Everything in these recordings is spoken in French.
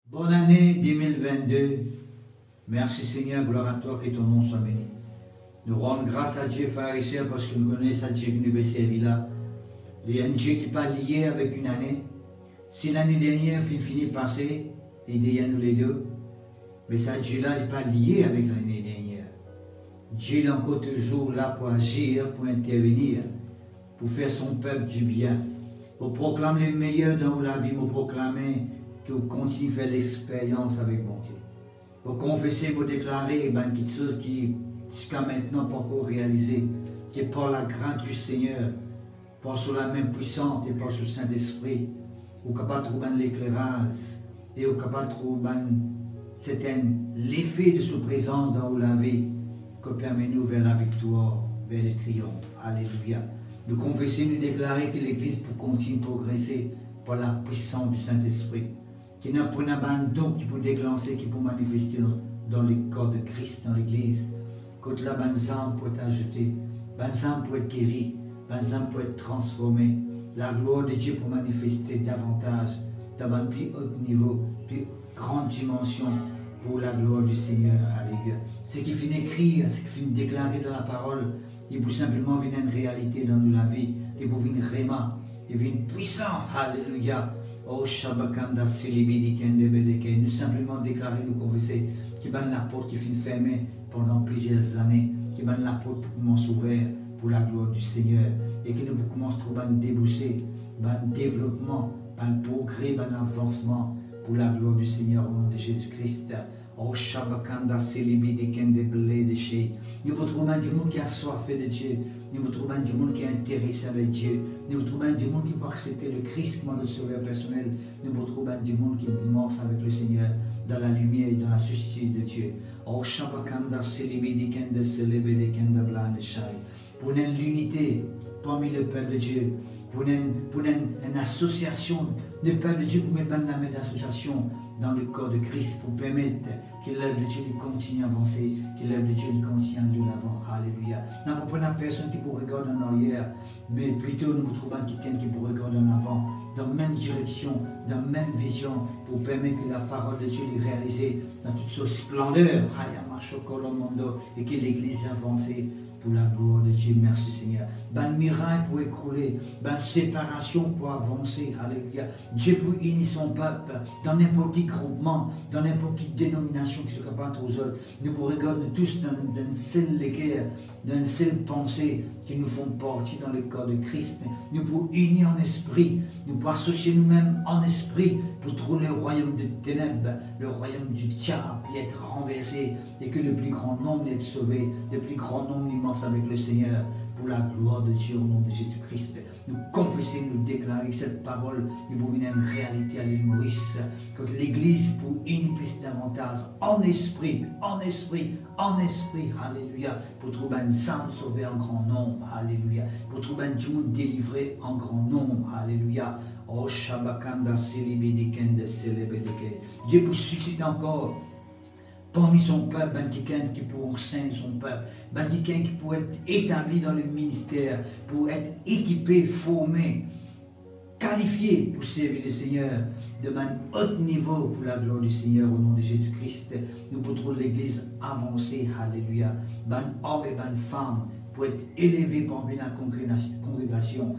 Bonne année 2022. Merci Seigneur, gloire à toi, que ton nom soit béni. Nous rendons grâce à Dieu, frères et sœurs, parce que nous connaissons Dieu qui nous a servi là. Il y a un Dieu qui n'est pas lié avec une année. Si l'année dernière finit passée, il y a nous les deux. Mais ça Dieu-là n'est pas lié avec l'année dernière. Dieu est encore toujours là pour agir, pour intervenir, pour faire son peuple du bien. Pour proclamer le meilleur dans la vie, pour proclamer que vous continuez à faire l'expérience avec mon Dieu. Pour confesser, pour déclarer quelque chose qui jusqu'à maintenant pas encore réalisé, qui est par la grâce du Seigneur, pas sur la main puissante et pas sur le Saint-Esprit, ou capable de trouver l'éclairage et ou capable de trouver l'effet de sa présence dans la vie que permet nous vers la victoire, vers le triomphe. Alléluia. Nous confesser, nous déclarer que l'Église peut continuer à progresser par la puissance du Saint-Esprit. Qui n'a pas un don qui peut déclencher, qui peut manifester dans le corps de Christ, dans l'Église. Quand la bonne âme peut être ajoutée, bonne âme peut être guérie, bonne âme peut être transformée. La gloire de Dieu peut manifester davantage, dans un plus haut niveau, plus grande dimension pour la gloire du Seigneur. Alléluia. Ce qui finit écrire, ce qui finit déclarer dans la parole, il peut simplement venir une réalité dans la vie, il peut venir réma, il vient puissant. Alléluia. Oh Shabakanda Silibidi Bedeke, nous simplement déclarer, nous confesser qu'il y a la porte qui finit fermée pendant plusieurs années, qu'il y a la porte pour commencer ouverte pour la gloire du Seigneur et que nous commençons à trouver un débouché, un développement, un progrès, un avancement pour la gloire du Seigneur au nom de Jésus-Christ. Oh Shabakanda Silibidi Bedeke, nous vous trouvons un monde qui a soif de Dieu. Nous vous trouvons un monde qui est intéressé avec Dieu. Nous vous trouvons un monde qui peut accepter le Christ comme notre sauveur personnel. Nous vous trouvons un monde qui morce avec le Seigneur dans la lumière et dans la justice de Dieu. Oh, Shabakanda, Selibidikenda, Selibidikenda, Blandeshai. Pour l'unité parmi le peuple de Dieu. Pour une association de peuple de Dieu, pour mettre la main d'association dans le corps de Christ pour permettre que l'œuvre de Dieu continue à avancer, que l'œuvre de Dieu continue à aller de l'avant. Alléluia. Nous ne prenons pas personne qui pourrait regarder en arrière, mais plutôt nous trouvons quelqu'un qui pourrait regarder en avant, dans la même direction, dans la même vision, pour permettre que la parole de Dieu est réalisée dans toute sa splendeur, et que l'Église avance pour la gloire de Dieu. Merci Seigneur. Ben miracle pour écrouler, ben séparation pour avancer. Alléluia. Dieu peut unir son peuple dans n'importe quel groupement, dans n'importe quelle dénomination qui se capable aux autres. Nous pourrons regarder tous d'un seul équerre, d'une seule pensée qui nous font partie dans le corps de Christ. Nous pouvons unir en esprit, nous pouvons associer nous-mêmes en esprit pour trouver le royaume des ténèbres, le royaume du diable, et être renversé, et que le plus grand nombre soit sauvé, le plus grand nombre immense avec le Seigneur, pour la gloire de Dieu au nom de Jésus-Christ. Nous confesser, nous déclarer que cette parole est pour venir une réalité à l'île Maurice, que l'Église pour unir plus davantage en esprit, en esprit, en esprit, alléluia, pour trouver un âme sauvé en grand nombre, alléluia, pour trouver un Dieu délivré en grand nombre, alléluia. Oh Shabakanda Silibidikende Selebedeke. Dieu pour susciter encore parmi son peuple, quelqu'un qui pourra enseigner son peuple, quelqu'un qui pourrait être établi dans le ministère, pour être équipé, formé, qualifié pour servir le Seigneur de un haut niveau pour la gloire du Seigneur au nom de Jésus-Christ. Nous pourrons l'Église avancer, alléluia. Homme et femme pour être élevés parmi la congrégation,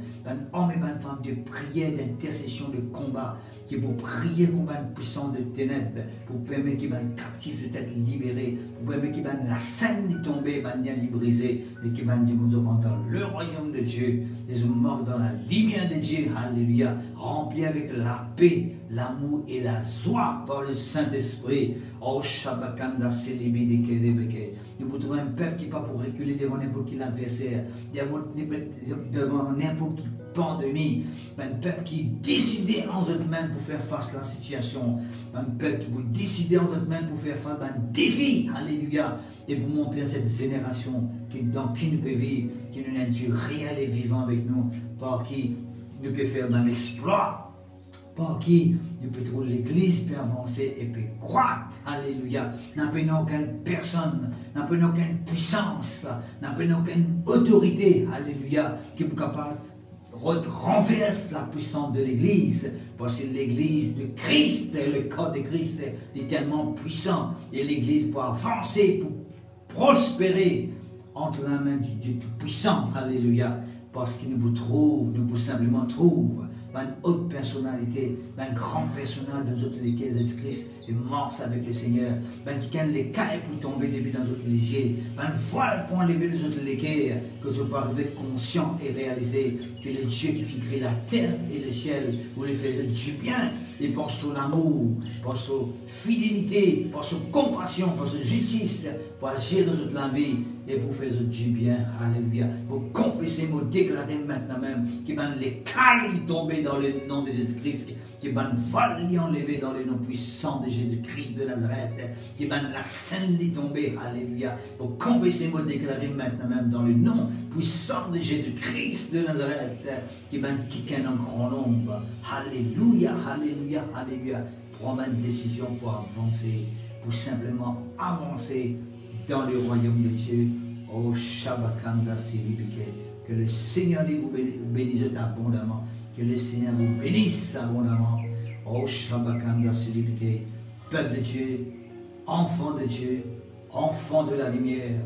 homme et femme de prière, d'intercession, de combat, qui pour prier contre une puissance de ténèbres, pour permettre qu'il y ait un captif de être libéré, pour permettre qu'il y ait la scène de tomber, de brisée, et qu'il y ait dans le royaume de Dieu, des hommes morts dans la lumière de Dieu, alléluia, remplis avec la paix, l'amour et la joie par le Saint-Esprit. Oh Shabakanda Selibidike. Nous pouvons trouver un peuple qui n'est pas pour reculer devant n'importe quel adversaire, devant n'importe quelle pandémie, un peuple qui est décidé en eux-mêmes pour faire face à la situation, un peuple qui peut décider en eux-mêmes pour faire face à un défi, alléluia, et pour montrer à cette génération dans qui nous peut vivre, qui nous a un Dieu réel et vivant avec nous, par qui nous peut faire un exploit, par qui nous peut trouver l'Église peut avancer et peut croître. Alléluia. N'appelons aucune personne, n'appelons aucune puissance, n'appelons aucune autorité, alléluia, qui est capable renverse la puissance de l'Église, parce que l'Église de Christ, le corps de Christ est tellement puissant, et l'Église peut avancer, pour prospérer entre la main du Dieu Tout-Puissant, alléluia, parce qu'il nous vous simplement trouve, une haute personnalité, un grand personnage dans notre lesquels Jésus-Christ est mort avec le Seigneur, qui a les cailles pour tomber depuis dans notre lisier, voile pour enlever les autres lesquels, que je peux arriver conscient et réaliser que le Dieu qui fit créer la terre et le ciel, vous les faites du bien, et pense sur l'amour, pense sur fidélité, pense sur compassion, pense sur justice, pour agir dans toute la vie et pour faire du bien, alléluia, pour confesser, pour déclarer maintenant même que les cailles tomber dans le nom de Jésus-Christ, que vol enlevé dans le nom puissant de Jésus-Christ de Nazareth, que la scène tomber, alléluia, pour confesser, pour déclarer maintenant même dans le nom puissant de Jésus-Christ de Nazareth, que qui un grand nombre, alléluia, alléluia, alléluia, prendre une décision pour avancer, pour simplement avancer dans le royaume de Dieu. Oh Shabakanda Silibike, que le Seigneur vous bénisse abondamment, que le Seigneur vous bénisse abondamment. Oh Shabakanda Silibike, peuple de Dieu, enfant de Dieu, enfant de la lumière,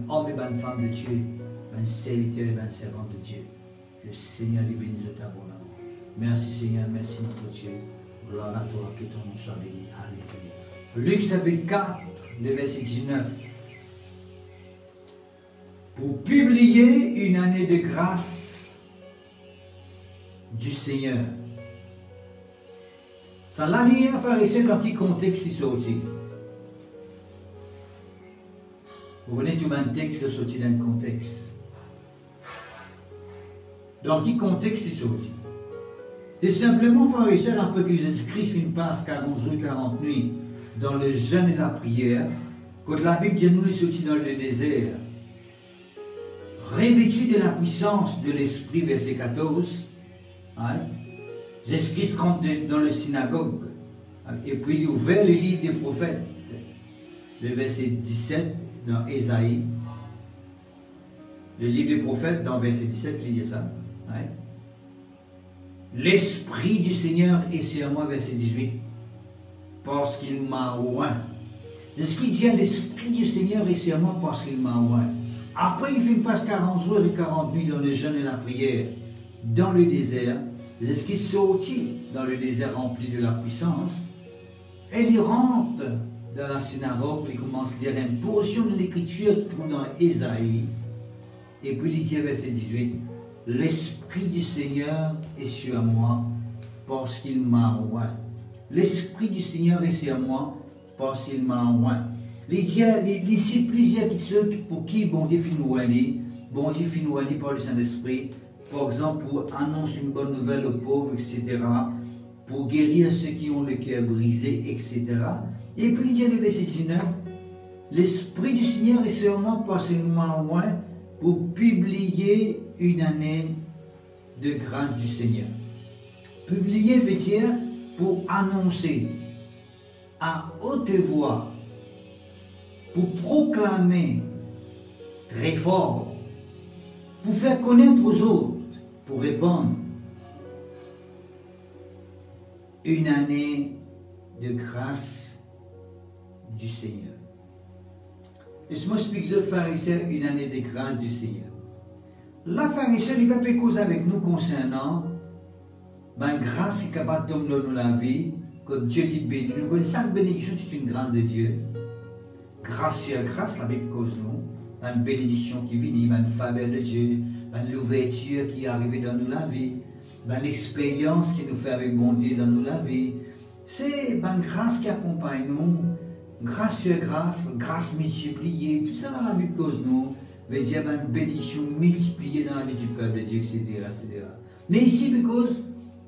homme et femme de Dieu, serviteur et servant de Dieu. Que le Seigneur les bénisse abondamment. Merci Seigneur, merci notre Dieu. Gloire à toi, que ton nom soit béni. Alléluia. Luc chapitre 4, le verset 19. Pour publier une année de grâce du Seigneur. Ça l'a lié à faire dans quel contexte il sortit. Vous voyez tout un texte sorti d'un contexte. Dans quel contexte il sortit? C'est simplement faire un peu que Jésus-Christ une passe 40 jours, 40 nuits dans le jeûne et la prière, quand la Bible dit nous est sorti dans le désert, revêtu de la puissance de l'Esprit, verset 14, hein, Jésus-Christ rentre dans la synagogue, et puis il ouvert le livre des prophètes, le verset 17 dans Ésaïe, le livre des prophètes dans verset 17, il dit ça, hein. L'Esprit du Seigneur est sur moi, verset 18, parce qu'il m'a oint. C'est ce qu'il dit, l'Esprit du Seigneur est sur moi parce qu'il m'a oint. Après, il fait une passe 40 jours et 40 nuits dans le jeûne et la prière, dans le désert. C'est ce qui sortit dans le désert rempli de la puissance. Et il rentre dans la synagogue, il commence à lire une portion de l'écriture qui trouve dans Ésaïe. Et puis il dit, verset 18, l'Esprit du Seigneur est sur moi parce qu'il m'a oint. L'Esprit du Seigneur est sur moi parce qu'il m'a oint. Ici, plusieurs qui sont pour qui bon Dieu finit bon Dieu finit par le Saint-Esprit, par exemple pour annoncer une bonne nouvelle aux pauvres, etc., pour guérir ceux qui ont le cœur brisé, etc. Et puis il dit le verset 19, l'Esprit du Seigneur est sur moi parce qu'il m'a oint pour publier une année de grâce du Seigneur. Publier veut dire pour annoncer à haute voix, pour proclamer très fort, pour faire connaître aux autres, pour répondre. Une année de grâce du Seigneur. Laisse-moi expliquer aux pharisiens une année de grâce du Seigneur. La pharisien, il va pas causer avec nous concernant la grâce qui est capable de nous la vie, que Dieu lui bénit. Nous connaissons chaque bénédiction, c'est une grâce de Dieu. Grâce sur grâce, la Bible cause nous. Une bénédiction qui vient, une faveur de Dieu, une ouverture qui est arrivée dans nous la vie, une expérience qui nous fait avec bon Dieu dans nous la vie. C'est une grâce qui accompagne nous. Grâce sur grâce, grâce multipliée, tout ça dans la Bible cause nous. Veut dire une bénédiction multipliée dans la vie du peuple de Dieu, etc., etc. Mais ici,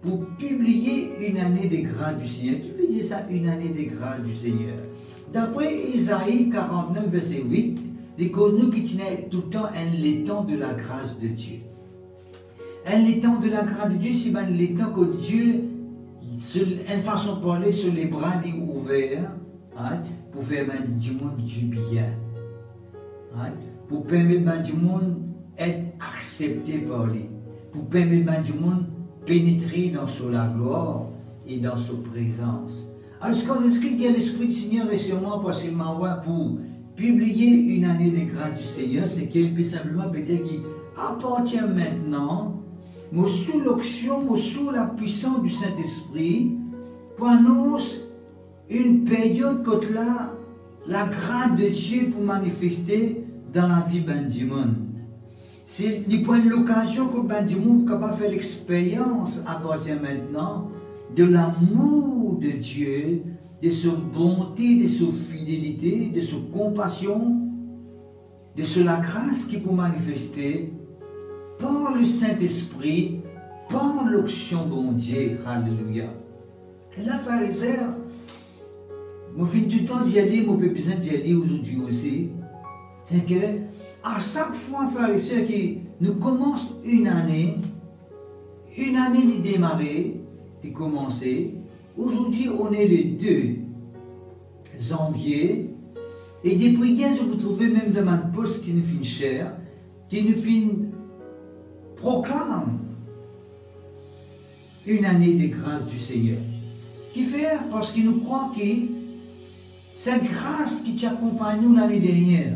pour publier une année de grâce du Seigneur, qui veut dire ça, une année de grâce du Seigneur? D'après Ésaïe 49, verset 8, il cause nous qui tenaient tout le temps un temps de la grâce de Dieu. Un temps de la grâce de Dieu, c'est le temps que Dieu, une façon de parler, sur les bras ouverts, hein, pour faire du monde du bien. Hein, pour permettre du monde d'être accepté par lui. pour permettre du monde pénétrer dans la gloire et dans sa présence. Alors, ce qu'on écrit, il y a l'Esprit du Seigneur est sur moi parce qu'il m'envoie pour publier une année de grâce du Seigneur, c'est qu'il peut simplement peut dire qu'il appartient maintenant, mais sous l'onction, sous la puissance du Saint-Esprit, pour annoncer une période que la grâce de Dieu pour manifester dans la vie du monde. C'est l'occasion que du monde capable de faire l'expérience à partir maintenant de l'amour de Dieu, de sa bonté, de sa fidélité, de sa compassion, de la grâce qui peut manifester par le Saint-Esprit, par l'onction bon Dieu. Alléluia. Et là, pharisien, je finis tout le temps d'y aller, je peux besoin d'y aller aujourd'hui aussi. C'est que, à chaque fois, pharisien, qui nous commence une année qui démarrer, qui commencer. Aujourd'hui, on est le 2 janvier. Et des prières, je vous trouvez même dans ma poste qui nous fait cher, qui nous fait proclame une année de grâce du Seigneur. Qui fait parce qu'il nous croit que cette grâce qui t'accompagne nous l'année dernière,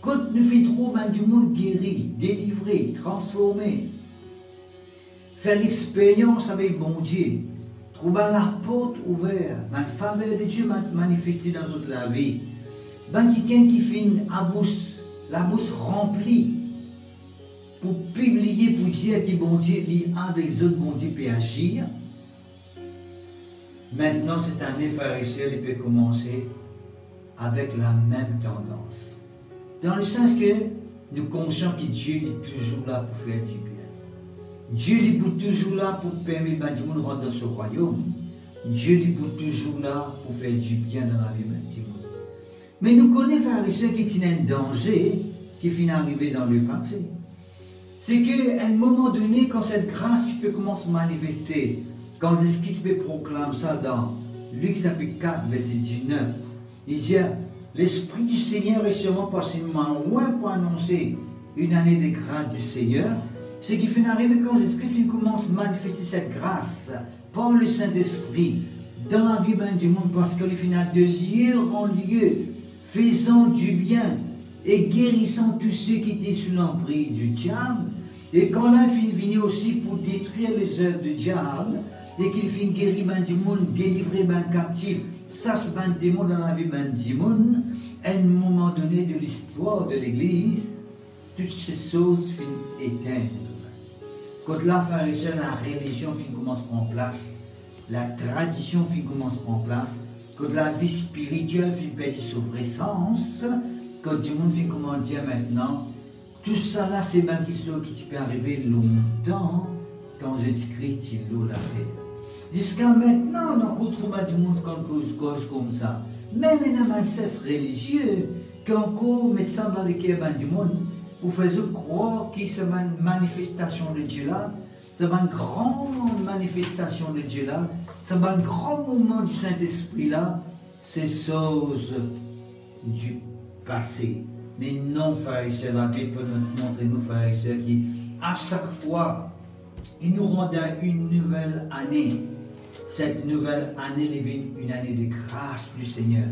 quand nous fait trop du monde guéri, délivré, transformé, faire l'expérience avec bon Dieu, trouver la porte ouverte, la faveur de Dieu manifestée dans notre la vie, quelqu'un qui fait la bouche remplie pour publier, pour dire que bon Dieu lit avec les autres, bon Dieu peut agir. Maintenant, cette année, frères et sœurs, il peut commencer avec la même tendance. Dans le sens que nous conscients que Dieu est toujours là pour faire du bien. Dieu est toujours là pour permettre que monde rentre dans ce royaume. Dieu est toujours là pour faire du bien dans la vie de monde. Mais nous connaissons, frères et sœurs, qu'il y a un danger qui finit d'arriver dans le passé. C'est qu'à un moment donné, quand cette grâce peut commencer à manifester, quand l'Esprit peut proclamer ça dans Luc chapitre 4, verset 19, il dit l'Esprit du Seigneur est sûrement passablement loin pour annoncer une année de grâce du Seigneur. Ce qui fait arriver quand l'Esprit commence à manifester cette grâce par le Saint-Esprit dans la vie du monde, parce que le final de lieu en lieu, faisant du bien et guérissant tous ceux qui étaient sous l'emprise du diable. Et quand l'un finit aussi pour détruire les œuvres du diable, et qu'il finit guérir du monde, délivrer les captifs, ça se bat des démons dans la vie du monde, à un moment donné de l'histoire de l'Église, toutes ces choses finissent éteintes. Quand la frère et sœur, la religion commence à prendre place, la tradition commence à prendre place, quand la vie spirituelle perd son vrai sens, quand du monde comment dire maintenant, tout ça là, c'est même quelque chose qui peut arriver longtemps quand Jésus-Christ est l'eau la terre. Jusqu'à maintenant, on retrouve du monde comme ça. Même un chef religieux qui encore met ça dans les cœurs du monde pour faire croire que c'est une manifestation de Dieu là, c'est une grande manifestation de Dieu là, c'est un grand moment du Saint-Esprit là, c'est chose du passé. Mais non, frères et sœurs, la Bible peut nous montrer, nous, frères et sœurs, qui, à chaque fois, il nous rend une nouvelle année. Cette nouvelle année est une année de grâce du Seigneur.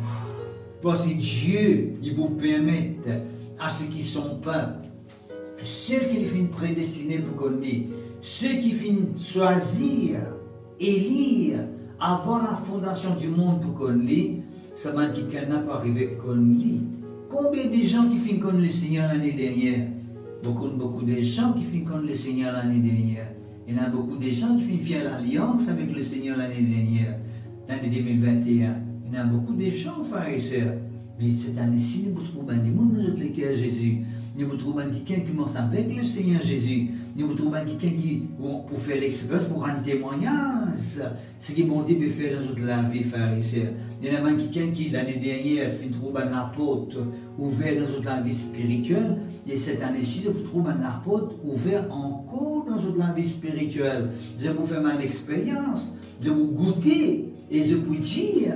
Parce que Dieu, il vous permet à ceux qui sont peuple, ceux qui finissent prédestinés pour qu'on ait, ceux qui finissent choisir, élire, avant la fondation du monde pour qu'on ait, ça va qui n'a pas arrivé qu'on lit. Combien de gens qui finissent comme le Seigneur l'année dernière? Beaucoup de gens qui finissent comme le Seigneur l'année dernière. Il y en a beaucoup de gens qui finissent faire l'alliance avec le Seigneur l'année dernière, l'année 2021. Il y en a beaucoup de gens, frères et sœurs. Mais cette année-ci, nous trouvons du monde, nous autres les Jésus. Nous trouvons quelqu'un qui commence avec le Seigneur Jésus. Nous trouvons quelqu'un qui, pour faire l'expérience, pour rendre témoignage, ce que bon Dieu peut faire dans toute la vie, frères et sœurs. Il y en a même quelqu'un qui, l'année dernière, fait trouver la porte ouverte dans toute la vie spirituelle. Et cette année-ci, je trouve la porte ouverte encore dans toute la vie spirituelle. Je vous faire mal l'expérience, de vous goûter et je vous dire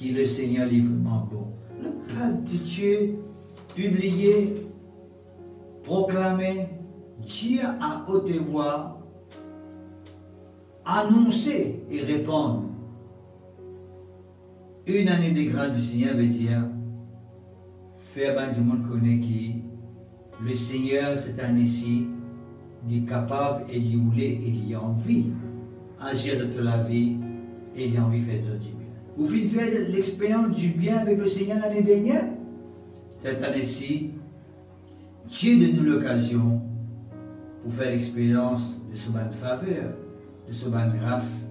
que le Seigneur est vraiment bon. Le peuple de Dieu, publié, proclamé, Dieu à haute voix annoncer et répondre. Une année de grâce du Seigneur veut dire faire bien du monde connaît qui le Seigneur cette année-ci est capable et il voulait et il a envie d'agir de toute la vie et il a envie de faire du bien. Vous venez faire l'expérience du bien avec le Seigneur l'année dernière? Cette année-ci, Dieu donne nous l'occasion pour faire l'expérience de ce bonne faveur, de ce bonne grâce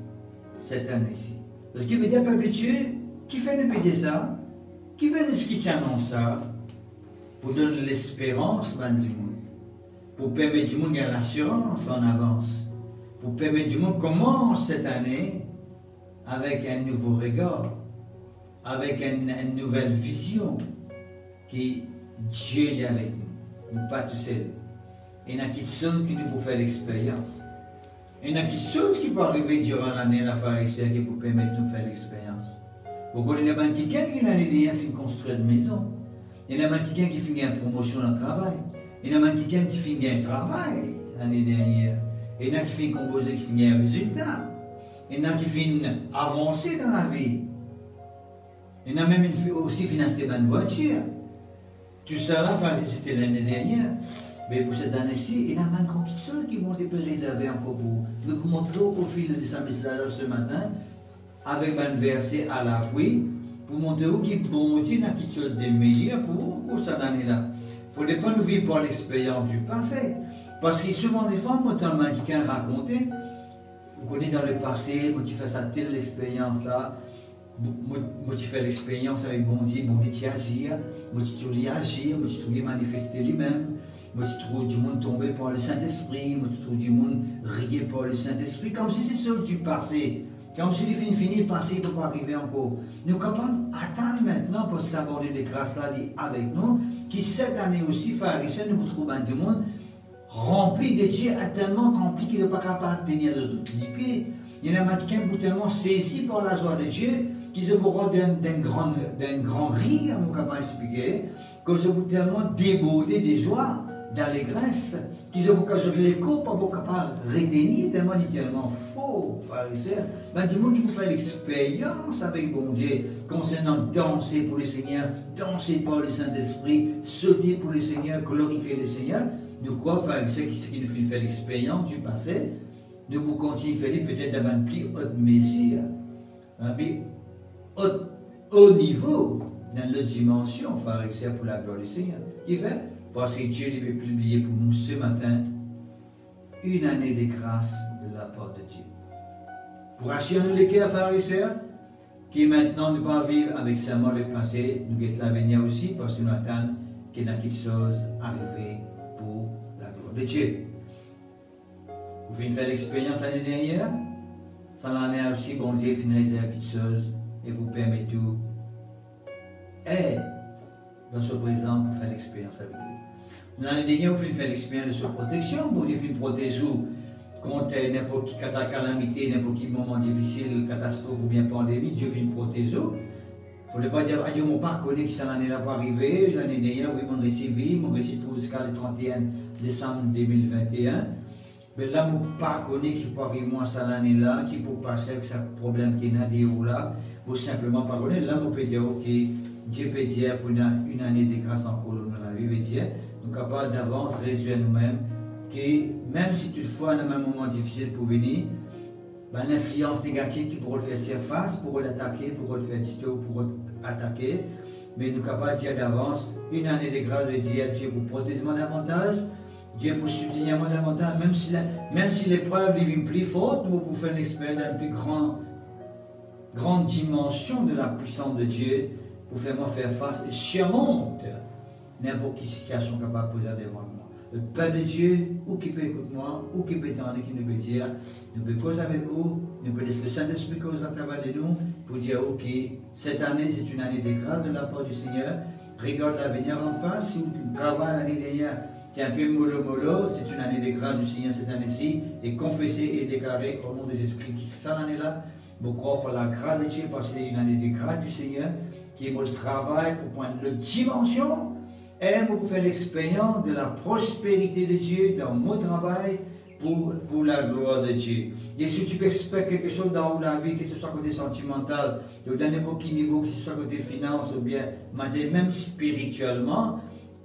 cette année-ci. Parce qu'il veut dire, peuple de Dieu, qui fait de payer ça? Qui fait de ce qui tient dans ça? Pour donner l'espérance du monde. Pour permettre du monde d'avoir l'assurance en avance. Pour permettre du monde commence cette année avec un nouveau regard, avec une nouvelle vision qui Dieu est avec nous. Nous pas tout seuls. Il y en a qui sont qui nous pour faire l'expérience. Il y en a qui sont qui peuvent arriver durant l'année la pharisienne qui pour permettre de nous faire l'expérience. Vous connaissez pas quelqu'un qui l'année dernière fait construire une maison. Il y en a quelqu'un qui fait une promotion dans le travail. Il y en a quelqu'un qui fait un travail l'année dernière. Il y en a qui fait composer, qui fait un résultat. Il y en a qui fait avancer dans la vie. Il y en a même aussi financé une voiture. Tout ça là, c'était l'année dernière. Mais pour cette année-ci, il y a même quelque chose qui vont être réservés encore pour vous. Nous vous montrons au fil de sa message ce matin, avec un verset à l'appui, pour montrer où qui bon Dieu n'a quelque chose de meilleur pour cette année-là. Il ne faut pas nous vivre par l'expérience du passé. Parce qu'il y a souvent des femmes, notamment, qui ont raconté, vous connaissez dans le passé, moi tu fais ça telle expérience-là, moi tu fais l'expérience avec bon Dieu tu agis, moi tu trouves agir, moi tu trouves manifester lui-même. Moi, tu trouves du monde tombé par le Saint-Esprit, moi, tu trouves du monde rié par le Saint-Esprit, comme si c'était chose du passé, comme si les fini le passé ne peut pas arriver encore. Nous sommes capables d'attendre maintenant pour s'aborder des grâces-là avec nous, qui cette année aussi, frères et sœurs, nous trouvons du monde rempli de Dieu, tellement rempli qu'il n'est pas capable de tenir les pieds. Il y en a quelqu'un qui est tellement saisi par la joie de Dieu, qu'ils se voient d'un grand rire, on est capable d'expliquer, qu'ils se voient tellement débordés de joie, d'allégresse, qu'ils ont de l'écho, pas capable de retenir, tellement faux, frères et sœurs. Ben, du monde qui vous fait l'expérience avec bon Dieu, concernant danser pour le Seigneur, danser par le Saint-Esprit, sauter pour le Seigneur, glorifier le Seigneur. Nous croyons, frères et sœurs, qui nous fait l'expérience du passé, nous vous continuons à faire peut-être dans une plus haute mesure, un plus haut niveau, dans notre dimension, frères et sœurs, pour la gloire du Seigneur. Qui fait? Parce que Dieu veut publier pour nous ce matin une année de grâce de la part de Dieu. Pour assurer nous les cœurs, frères et sœurs, qui maintenant ne pas vivre avec seulement le passé, nous guettons l'avenir aussi, parce que nous attendons qu'il y ait quelque chose arrivé pour la gloire de Dieu. Vous venez faire l'expérience l'année dernière, sans l'année aussi, bon Dieu finit quelque chose et vous permet tout. Et dans ce présent pour faire l'expérience avec lui. L'année dernière, vous faites l'expérience de sa protection, vous devez protéger contre n'importe quelle calamité, n'importe quel moment difficile, catastrophe ou bien pandémie, Dieu vient protéger. Il ne faut pas dire, ah, je ne pas connaître que cette année-là va arriver, l'année dernière, oui, mon récit vit, mon récit trouve jusqu'à le 31 décembre 2021. Mais là, je ne pas connaître qui peut arriver moi cette année-là, qui peut passer avec ce problème qui est là, ou là, pour simplement pas connaître. Là, je peux dire, ok, Dieu peut dire pour une année de grâce encore dans la vie, veut dire, nous sommes capables d'avance résoudre nous-mêmes que même si toutefois, dans un moment difficile pour venir, ben, l'influence négative qui pourrait le faire surface, pourrait l'attaquer, pourrait le faire dito, pourrait attaquer, mais nous sommes capables de dire d'avance, une année de grâce veut dire Dieu pour protéger moi davantage, Dieu pour soutenir moi davantage, même si l'épreuve devient plus forte, nous pouvons faire une expérience d'une plus grande dimension de la puissance de Dieu, pour faire face et surmonte n'importe quelle situation capable de poser devant moi. Le Père de Dieu, ou qui peut écouter moi, ou qui peut entendre, qui nous peut dire, nous peut causer avec vous, nous peut laisser le Saint-Esprit cause à travers de nous, pour dire, ok, cette année c'est une année de grâce de la part du Seigneur, regarde l'avenir en face, si vous travaillez l'année dernière, c'est un peu mollo, c'est une année de grâce du Seigneur cette année-ci, et confesser et déclarer au nom des esprits qui cette année-là, vous croire par la grâce de Dieu, parce qu'il y a une année de grâce du Seigneur, qui est mon travail pour prendre la dimension Et vous faire l'expérience de la prospérité de Dieu dans mon travail pour la gloire de Dieu. Et si tu peux espérer quelque chose dans la vie, que ce soit côté sentimental, ou dans n'importe quel niveau, que ce soit côté finance ou bien même spirituellement,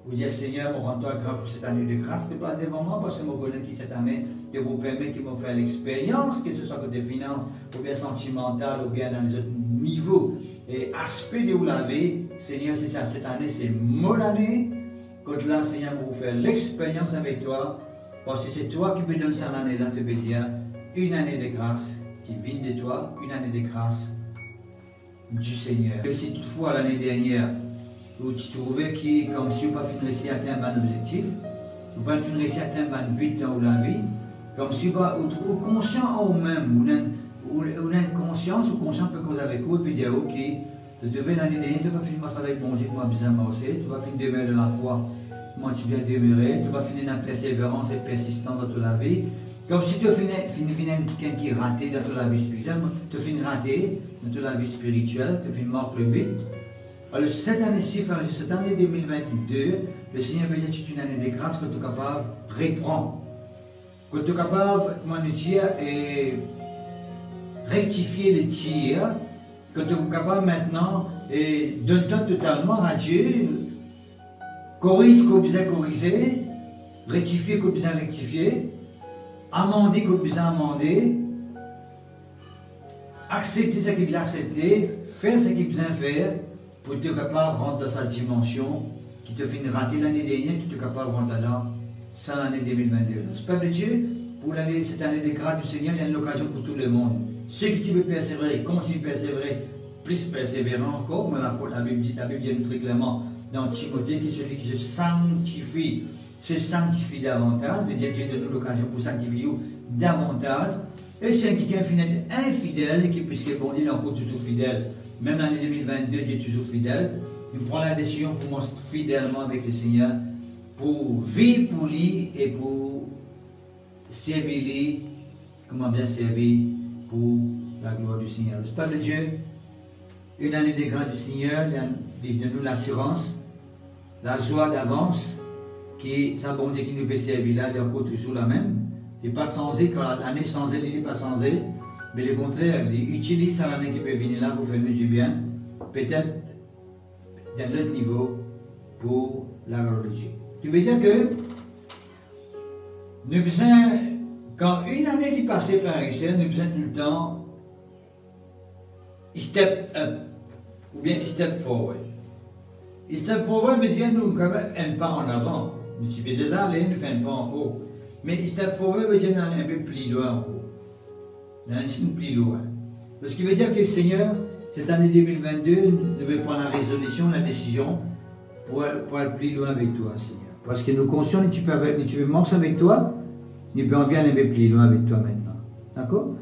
vous dites Seigneur, je rends-toi grâce pour cette année de grâce, de pas devant moi, parce que je connais qui cette année, de vous permettre qu'ils vont faire l'expérience, que ce soit côté finance, ou bien sentimental, ou bien dans les autres niveaux et aspects de la vie. Seigneur, cette année, c'est mon année. Quand là, Seigneur, vous faire l'expérience avec toi, parce que c'est toi qui me donnes cette année-là, te dire une année de grâce qui vient de toi, une année de grâce du Seigneur. Et si toutefois l'année dernière, où tu trouvais que comme si vous n'avez pas réussi à atteindre un objectif, vous n'avez pas réussi à atteindre un but dans la vie, comme si vous êtes conscient en vous-même, ou une conscience, ou conscient peut causer avec vous, et puis dire ok, tu devais l'année dernière, tu n'as pas fini de avec bon Dieu, moi bien marcher, tu vas finir de demeurer de la foi. Moi, tu viens demeurer, tu vas finir dans la persévérance et persistance dans toute la vie. Comme si tu finis quelqu'un qui est raté dans toute la vie spirituelle, tu finis raté dans toute la vie spirituelle, tu finis manque le but. Alors, cette année-ci, cette année 2022, le Seigneur veut dire que c'est une année de grâce que tu es capable de reprendre. Que tu es capable, comment dire, et rectifier les tirs, que tu es capable maintenant de donner totalement à Dieu. Corrige ce que vous avez corrigé, rectifier ce que vous avez rectifié, amender ce que vous avez amendé, accepter ce que vous avez accepté, faire ce que vous avez fait, pour être capable de rentrer dans sa dimension qui te fait rater l'année dernière, qui te capable de rentrer dans sans l'année 2022. C'est peuple de Dieu, pour cette année de grâce du Seigneur, il y a une occasion pour tout le monde. Ceux qui veulent persévérer, continuent de persévérer, plus persévérant encore, mais la Bible dit très clairement dans Timothée que celui qui se sanctifie davantage, veut dire Dieu donne nous l'occasion pour sanctifier davantage. Et si quelqu'un est infidèle, puisque bon Dieu est encore toujours fidèle, même l'année 2022, Dieu est toujours fidèle, il prend la décision pour marcher fidèlement avec le Seigneur, pour vivre pour lui et pour servir lui, comment bien servir pour la gloire du Seigneur. Le Père de Dieu, une année de grâce du Seigneur, il donne nous l'assurance, la joie d'avance, qui ça bon Dieu qui nous peut servir là, il est encore toujours la même. Il n'est pas changé, quand l'année changée, il n'est pas changé, mais le contraire, il utilise l'année qui peut venir là pour faire du bien, peut-être d'un autre niveau pour la gloire de Dieu. Tu veux dire que nous besoin, quand une année qui passée frère et sœur, nous besoin tout le temps step up ou bien step forward. Step forward veut dire nous quand même un pas en avant. Nous sommes déjà allés, nous faisons un pas en haut. Mais step forward veut dire nous allons un peu plus loin en haut. Nous allons plus loin. Ce qui veut dire que le Seigneur, cette année 2022, nous veut prendre la résolution, la décision pour aller plus loin avec toi, Seigneur. Parce que nous conscients, tu veux marcher avec toi, nous pouvons aller un peu plus loin avec toi maintenant. D'accord?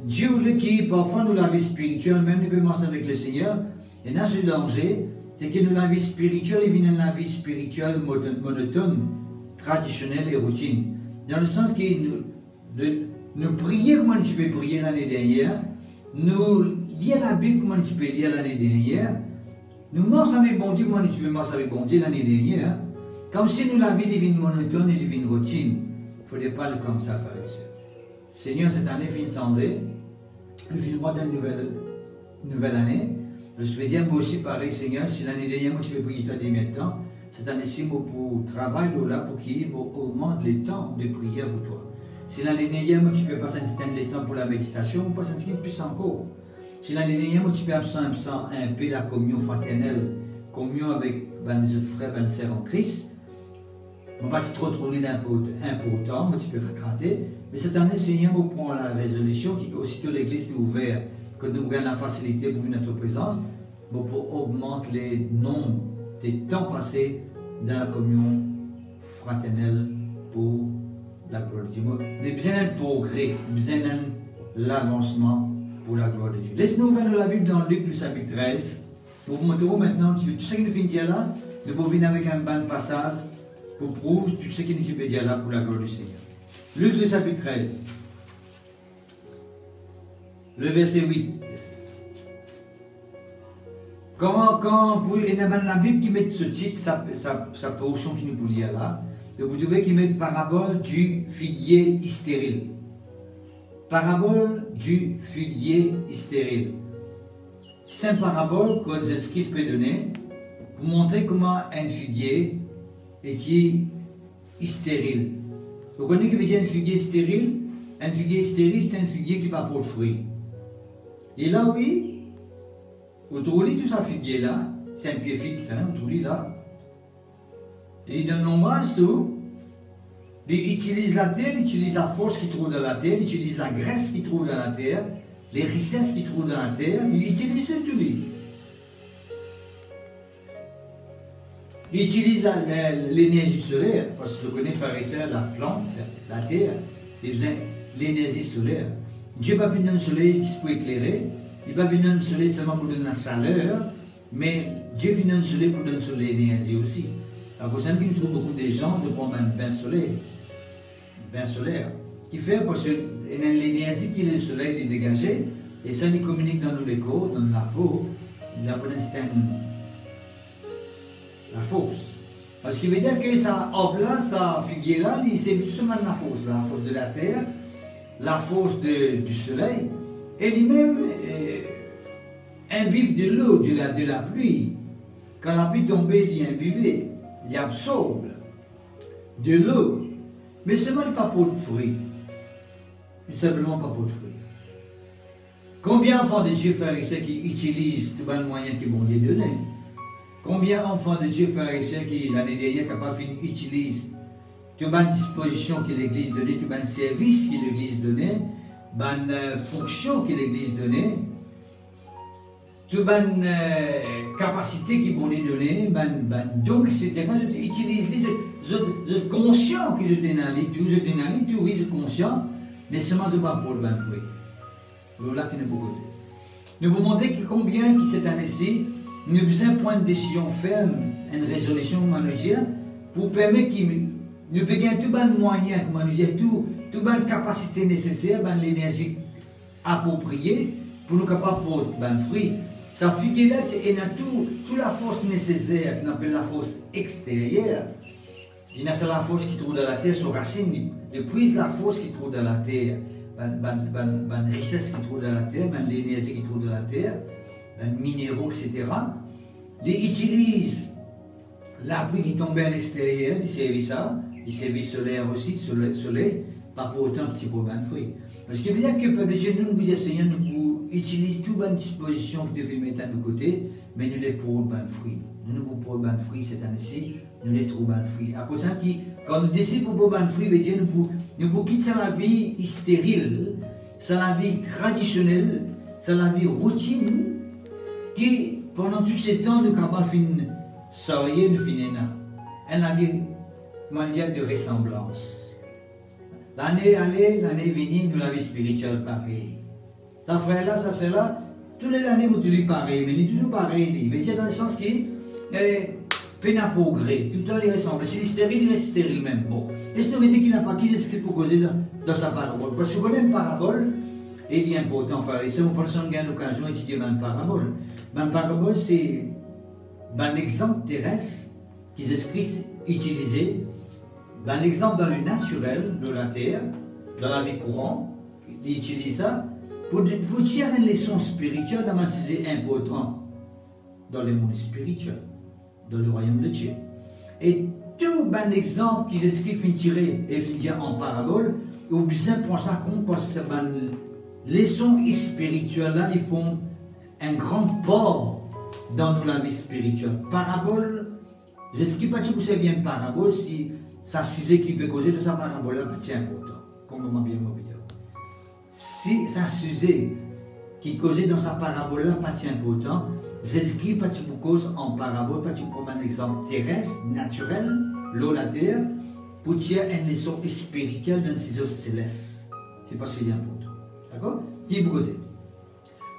Dieu voulait qui, parfois, nous la vie spirituelle, même nous pouvons marcher avec le Seigneur, et dans ce danger, c'est que nous la vie spirituelle, il vient de la vie spirituelle monotone, traditionnelle et routine. Dans le sens que nous prions comme tu peux prier l'année dernière, nous lire la Bible comme tu peux lire l'année dernière, nous marchons avec bon Dieu comme tu peux marcher avec bon Dieu l'année dernière, comme si nous la vie divine monotone et divine routine. Il ne faudrait pas le comme ça, frère et sœur. Seigneur, cette année finit changée, nous finissons d'une nouvelle année. Je veux dire, moi aussi, pareil, Seigneur, si l'année dernière, moi, tu peux prier toi des temps, cette année-ci, moi, pour travail, là, pour qu'il augmente les temps de prière pour toi. Si l'année dernière, moi, tu peux pas sentir les temps pour la méditation, moi, pas sentir plus encore. Si l'année dernière, moi, tu peux absenter un peu la communion fraternelle, communion avec les autres frères, les sœurs en Christ, on va se trop trouver important, moi, tu peux rattraper. Mais cette année, Seigneur, nous prend la résolution qui aussitôt l'église est ouverte, que nous gagnons la facilité pour notre présence, pour augmenter les nombres des temps passés dans la communion fraternelle pour la gloire de Dieu. Nous avons besoin d'un progrès, besoin d'un l'avancement pour la gloire de Dieu. Laisse-nous ouvrir la Bible dans Luc, le chapitre 13. Pour vous montrer maintenant, tout ce qui nous fait dire là, nous pouvons venir avec un bon passage pour prouver tout ce qui nous fait dire là pour la gloire du Seigneur. Luc, le chapitre 13. Le verset 8. Quand pour la Bible qui met ce titre, sa portion qui nous peut lire là, vous trouvez qu'il met parabole du figuier stérile. Parabole du figuier stérile. C'est une parabole que Jésus-Christ peut donner pour montrer comment un figuier est stérile. Vous connaissez ce que veut dire un figuier stérile? Un figuier stérile, c'est un figuier qui ne va pas pour fruit. Et là, oui, vous trouvez tout ça figuier là, c'est un pied fixe, hein, vous trouvez là. Et il donne l'ombrage tout. Il utilise la terre, il utilise la force qu'il trouve dans la terre, il utilise la graisse qu'il trouve dans la terre, les richesses qu'il trouve dans la terre, il utilise tout lui. Il utilise l'énergie solaire, parce que vous connaissez pharisien, la plante, la terre, il a besoin de l'énergie solaire. Dieu ne va pas venir dans le soleil pour éclairer, il va venir dans le soleil seulement pour donner la chaleur, mais Dieu vient dans le soleil pour donner l'énergie aussi. Alors, vous savez qu'il trouve beaucoup de gens, je prends même bain solaire, qui fait parce que l'énergie qui est le soleil est dégagée, et ça il communique dans les corps, dans la peau, la force. Parce qu'il veut dire que ça, hop là, ça figuier là, c'est justement la force de la terre, la force du soleil, et lui-même imbibe de l'eau, de la pluie. Quand la pluie tombe, il imbibé, il absorbe de l'eau. Mais seulement pas pour de fruits. Simplement pas pour de fruits. Combien d'enfants de Dieu pharisiens qui utilisent tous les moyens que bon Dieu donne? Combien d'enfants de Dieu pharisiens qui, l'année dernière, capable utilisent toutes les dispositions que l'Église donnait, tous les services que l'Église donnait, les fonctions que l'Église donnait, toutes les capacités qui bon Dieu donnait, donc, etc. Utilisent les conscients que je t'ai tout, oui, je conscient, mais seulement je ne pas pour le bain fruit. Voilà qui n'est pas causé. Nous vous montrer que combien qui cette année-ci, nous avons besoin de prendre une décision ferme, une résolution, comment nous dire, pour permettre qu'il nous gagne tous les moyens, comment nous dire, toutes les capacités nécessaires, l'énergie appropriée pour nous capables de prendre fruit. Ça fait qu'il y a toute la force nécessaire, qu'on appelle la force extérieure. Il y a la force qui trouve dans la terre, son racine, il puise la force qui trouve dans la terre, la richesse qui trouve dans la terre, l'énergie qui trouve dans la terre, les minéraux, etc. Il utilise la pluie qui tombe à l'extérieur, il servait ça, il servait solaire aussi, soleil, pas pour autant qu'il peut bien fruit. Parce qu'il veut dire que le peuple de Dieu, nous, le Seigneur, nous utilise toutes les dispositions que devons mettre à nos côtés, mais nous les pour bien fruit. Nous pour bien fruit cette année-ci, nous les trouvons bien fruit. À cause de quand nous décidons pour bien fruit, nous pour quitter la vie stérile, c'est la vie traditionnelle, c'est la vie routine, qui pendant tous ces temps nous capables de sortir, nous finissons. Et la vie, manière de ressemblance. L'année allée, l'année venue, nous la vie spirituelle pareil. Ça frère là, ça c'est là, toutes les années vous toujours pareil, mais il est toujours pareil. Il veut dire dans le sens qui peine à progrès, tout le temps il ressemble. Si stérile, il reste stérile même. Bon. Est-ce que nous mettez qu'il n'a pas qui est pour causer dans sa parabole? Parce que vous connaissez une parabole, et il est important, frère. Et si on prend l'occasion d'étudier une parabole, une parabole c'est un exemple terrestre qui Jésus-Christ utilisait, un exemple dans le naturel de la terre, dans la vie courante, il utilise ça pour tirer une leçon spirituelle dans un sujet important dans le monde spirituel, dans le royaume de Dieu. Et tout l'exemple qui Jésus-Christ finit tirer et finit dire en parabole, il a besoin de prendre ça compte parce que c'est une leçon spirituelle là, ils font un grand port dans la vie spirituelle. Parabole, Jésus-Christ pas dit que ça vient de parabole si ça sujet qui peut causer de sa parabole là, c'est important. Comme on m'a bien dit. Si ça sujet qui causait dans sa parabole là, pas important. Jésus-Christ pas pour cause en parabole, pas pour un exemple terrestre, naturel, l'eau, la terre, pour tirer une leçon spirituelle d'un ciseau céleste. C'est parce qu'il est important. D'accord? Qui vous cause?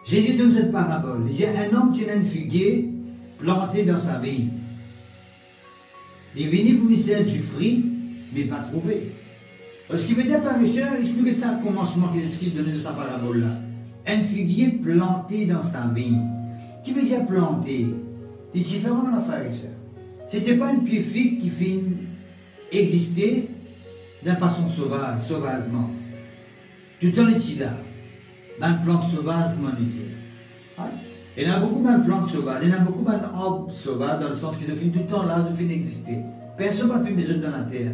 Jésus donne cette parabole. Il dit un homme tient un figuier planté dans sa vigne. Il est venu pour faire du fruit, mais pas trouvé. Ce qui veut dire par ici, expliquez ça au commencement qu'il donne de sa parabole là. Un figuier planté dans sa vigne. Qui veut dire planter? C'est différent de la frère et sœur. C'était pas une pied figue qui finit exister d'une façon sauvage, sauvagement. Tout le temps, les là. Une plante sauvage, comme on dit. Il y en a beaucoup de plantes sauvages, il y en a beaucoup d'arbres sauvages, dans le sens qu'ils finissent tout le temps là, ils finissent d'exister. Personne n'a fait mes œufs dans la terre.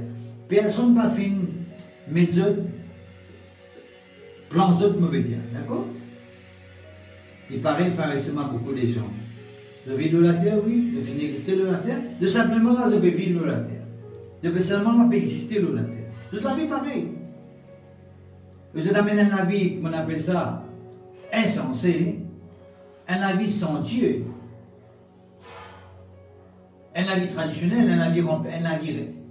Personne n'a fait mes œufs, plantes de mauvais dire. D'accord? Il paraît facilement beaucoup de gens. De vivre de la terre, oui, de finir d'exister de la terre, de simplement là, de vivre de la terre. De seulement là, exister de la terre. Toute la vie pareil. Vous amènez la vie, on appelle ça, insensée, un vie sans Dieu, un vie traditionnel, un vie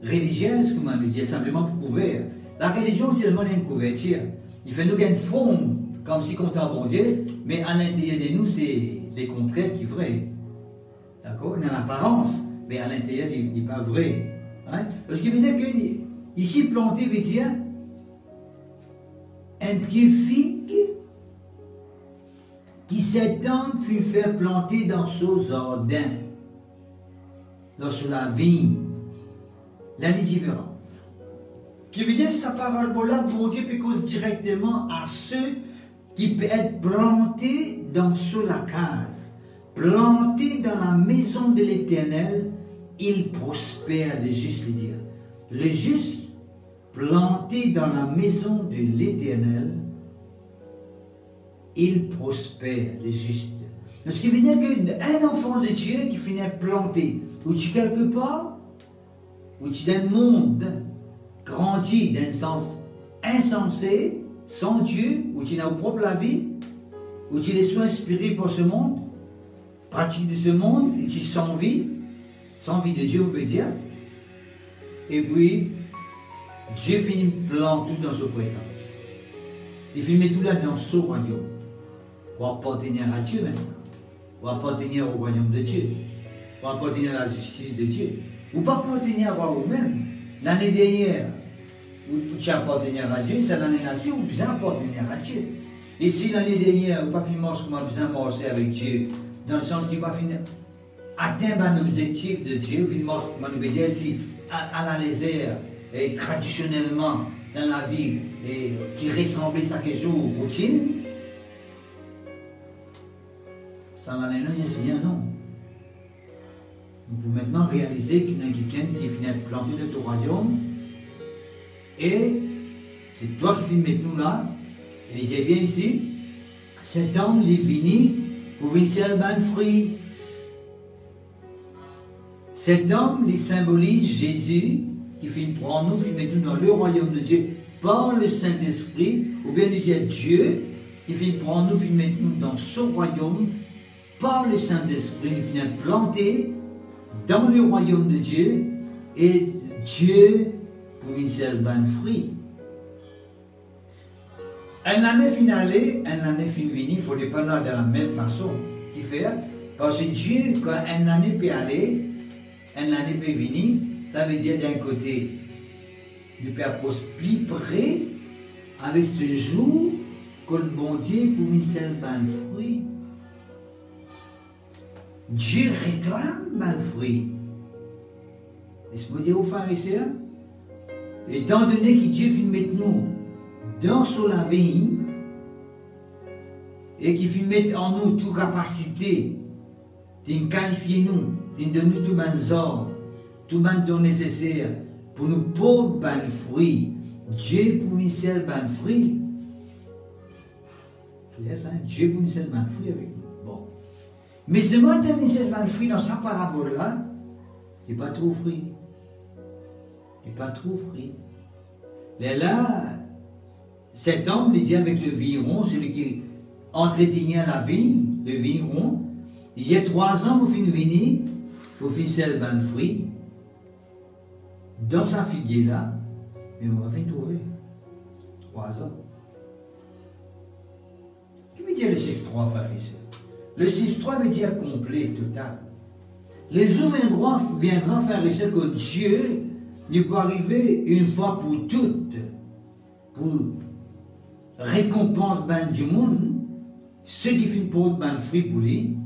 religieuse, comme on le dit, simplement pour couvrir. La religion, c'est le monde une couverture. Il fait nous une forme, comme si on était bon Dieu, mais à l'intérieur de nous, c'est les contraires qui sont vrais. D'accord? Il y a l'apparence, mais à l'intérieur, il n'est pas vrai. Hein? Parce qu'il veut dire que, ici, planter veut dire un pied figue qui cet homme fut fait planter dans son jardin, dans la vigne. L'un est différent. Qui veut dire sa parole-là, bon Dieu peut causer directement à ceux qui peuvent être plantés dans la case, plantés dans la maison de l'Éternel, il prospère, le juste le dire. Le juste planté dans la maison de l'Éternel, il prospère, le juste. Ce qui veut dire qu'un enfant de Dieu qui finit planté, ou tu quelque part, ou tu dans le monde, grandit d'un sens insensé, sans Dieu, ou tu n'as propre la vie, ou tu es soit inspiré par ce monde, pratique de ce monde, et tu sans vie de Dieu, on peut dire. Et puis, Dieu finit planter tout dans sa présence. Il finit tout là dans son royaume. Pour appartenir à Dieu maintenant. Pour appartenir au royaume de Dieu. Pour appartenir à la justice de Dieu. Ou pas appartenir à vous-même. L'année dernière, où tu appartenir à Dieu, c'est l'année-là-ci où tu appartenir à Dieu. Et si l'année dernière, ou pas finalement comment bien marcher avec Dieu, dans le sens qu'il va finir atteindre l'objectif de Dieu, finalement, comme on veut dire, si à la légère, et traditionnellement, dans la vie, et qui ressemblait chaque jour aux routines, ça n'en est rien, non. On peut maintenant réaliser qu'il y a quelqu'un qui finit de planter de ton royaume, et c'est toi qui finis nous là, et lisez bien ici, cet homme, il est venu pour venir un fruit. Cet homme, il symbolise Jésus, qui finit prendre nous, qui met nous dans le royaume de Dieu par le Saint-Esprit, ou bien il dit Dieu, qui finit prendre nous, qui met nous dans son royaume par le Saint-Esprit, il finit planter dans le royaume de Dieu, et Dieu pour venir un fruit. Un année finale, un année fin venue, il ne faut pas aller de la même façon qu'il fait. Parce que Dieu, quand une année peut aller, une année peut venir, ça veut dire d'un côté, il peut être plus près avec ce jour que le bon Dieu pour venir un fruit. Dieu réclame un fruit. Laisse-moi dire aux pharisiens, étant donné que Dieu finit mettre nous dans la vie et qui finit mettre en nous toute capacité de qualifier nous, de donner tout le ordre, tout le don nécessaire pour nous porter un fruit, Dieu pour nous faire un fruit. Dieu pour nous faire un fruit avec nous. Bon. Mais ce monde de nous faire un fruit dans sa parabole-là, il n'est pas trop fruit. Il n'est pas trop fruit. Là, cet homme, il dit avec le vigneron, celui qui entretenait la vigne, le vigneron, il y a 3 ans pour finir venir, pour finir le fruit, dans sa figuier là, mais on va finir trouver 3 ans. Qui veut dire le chiffre 3, frère ici? Le chiffre 3 veut dire complet, total. Les jours viendront, frère ici, que Dieu ne peut arriver une fois pour toutes, pour récompense ben du monde, ceux qui finissent pour ben fruit pour lui,